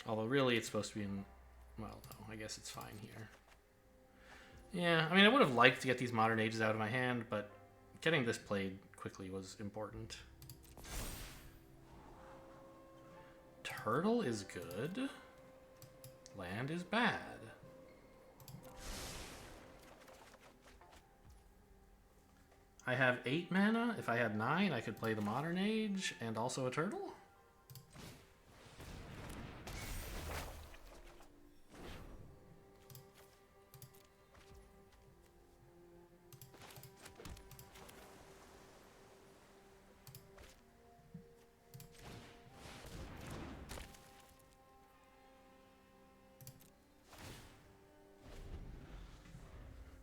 Although really it's supposed to be in... Well, no, I guess it's fine here. Yeah, I mean, I would have liked to get these Modern Ages out of my hand, but getting this played quickly was important. Turtle is good. Land is bad. I have 8 mana. If I had 9, I could play the Modern Age and also a turtle.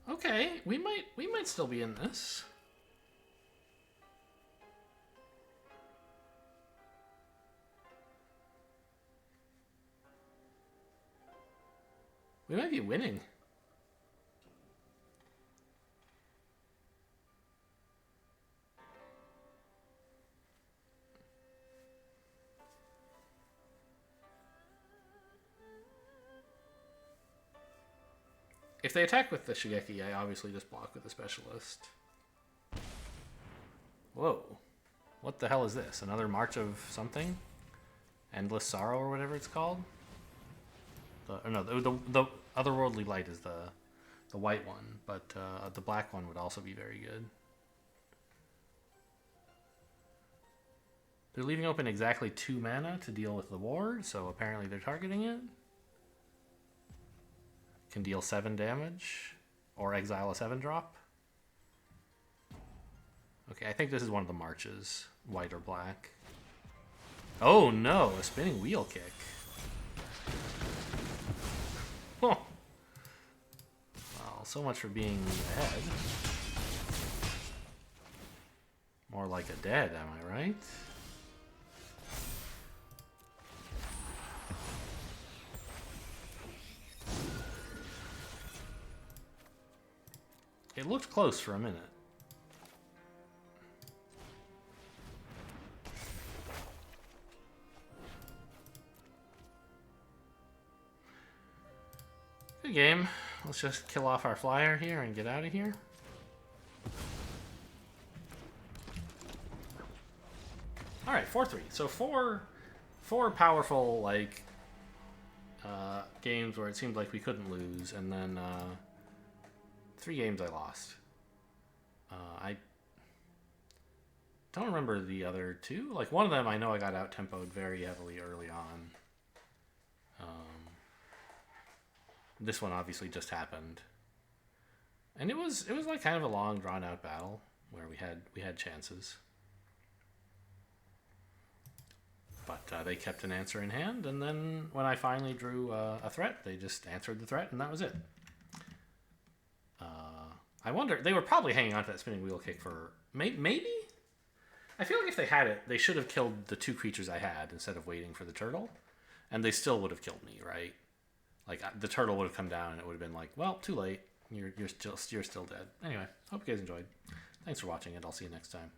Okay, we might still be in this. We might be winning. If they attack with the Shigeki, I obviously just block with the Specialist. Whoa. What the hell is this? Another March of something? Endless Sorrow or whatever it's called? The Otherworldly Light is the white one, but the black one would also be very good. They're leaving open exactly 2 mana to deal with the ward, so apparently they're targeting it. Can deal 7 damage, or exile a 7-drop. Okay, I think this is one of the marches, white or black. Oh no, a spinning wheel kick. Oh. Well, so much for being ahead. More like a dead, am I right? It looked close for a minute. Good game. Let's just kill off our flyer here and get out of here. Alright, 4-3. So four powerful, like, games where it seemed like we couldn't lose, and then 3 games I lost. I don't remember the other 2. Like, one of them I know I got out-tempoed very heavily early on. This one obviously just happened. And it was like kind of a long, drawn-out battle where we had chances. But they kept an answer in hand, and then when I finally drew a threat, they just answered the threat, and that was it. I wonder, they were probably hanging on to that spinning wheel kick for maybe? I feel like if they had it, they should have killed the 2 creatures I had instead of waiting for the turtle, and they still would have killed me, right? Like, the turtle would have come down, and it would have been like, well, too late. You're still dead. Anyway, hope you guys enjoyed. Thanks for watching, and I'll see you next time.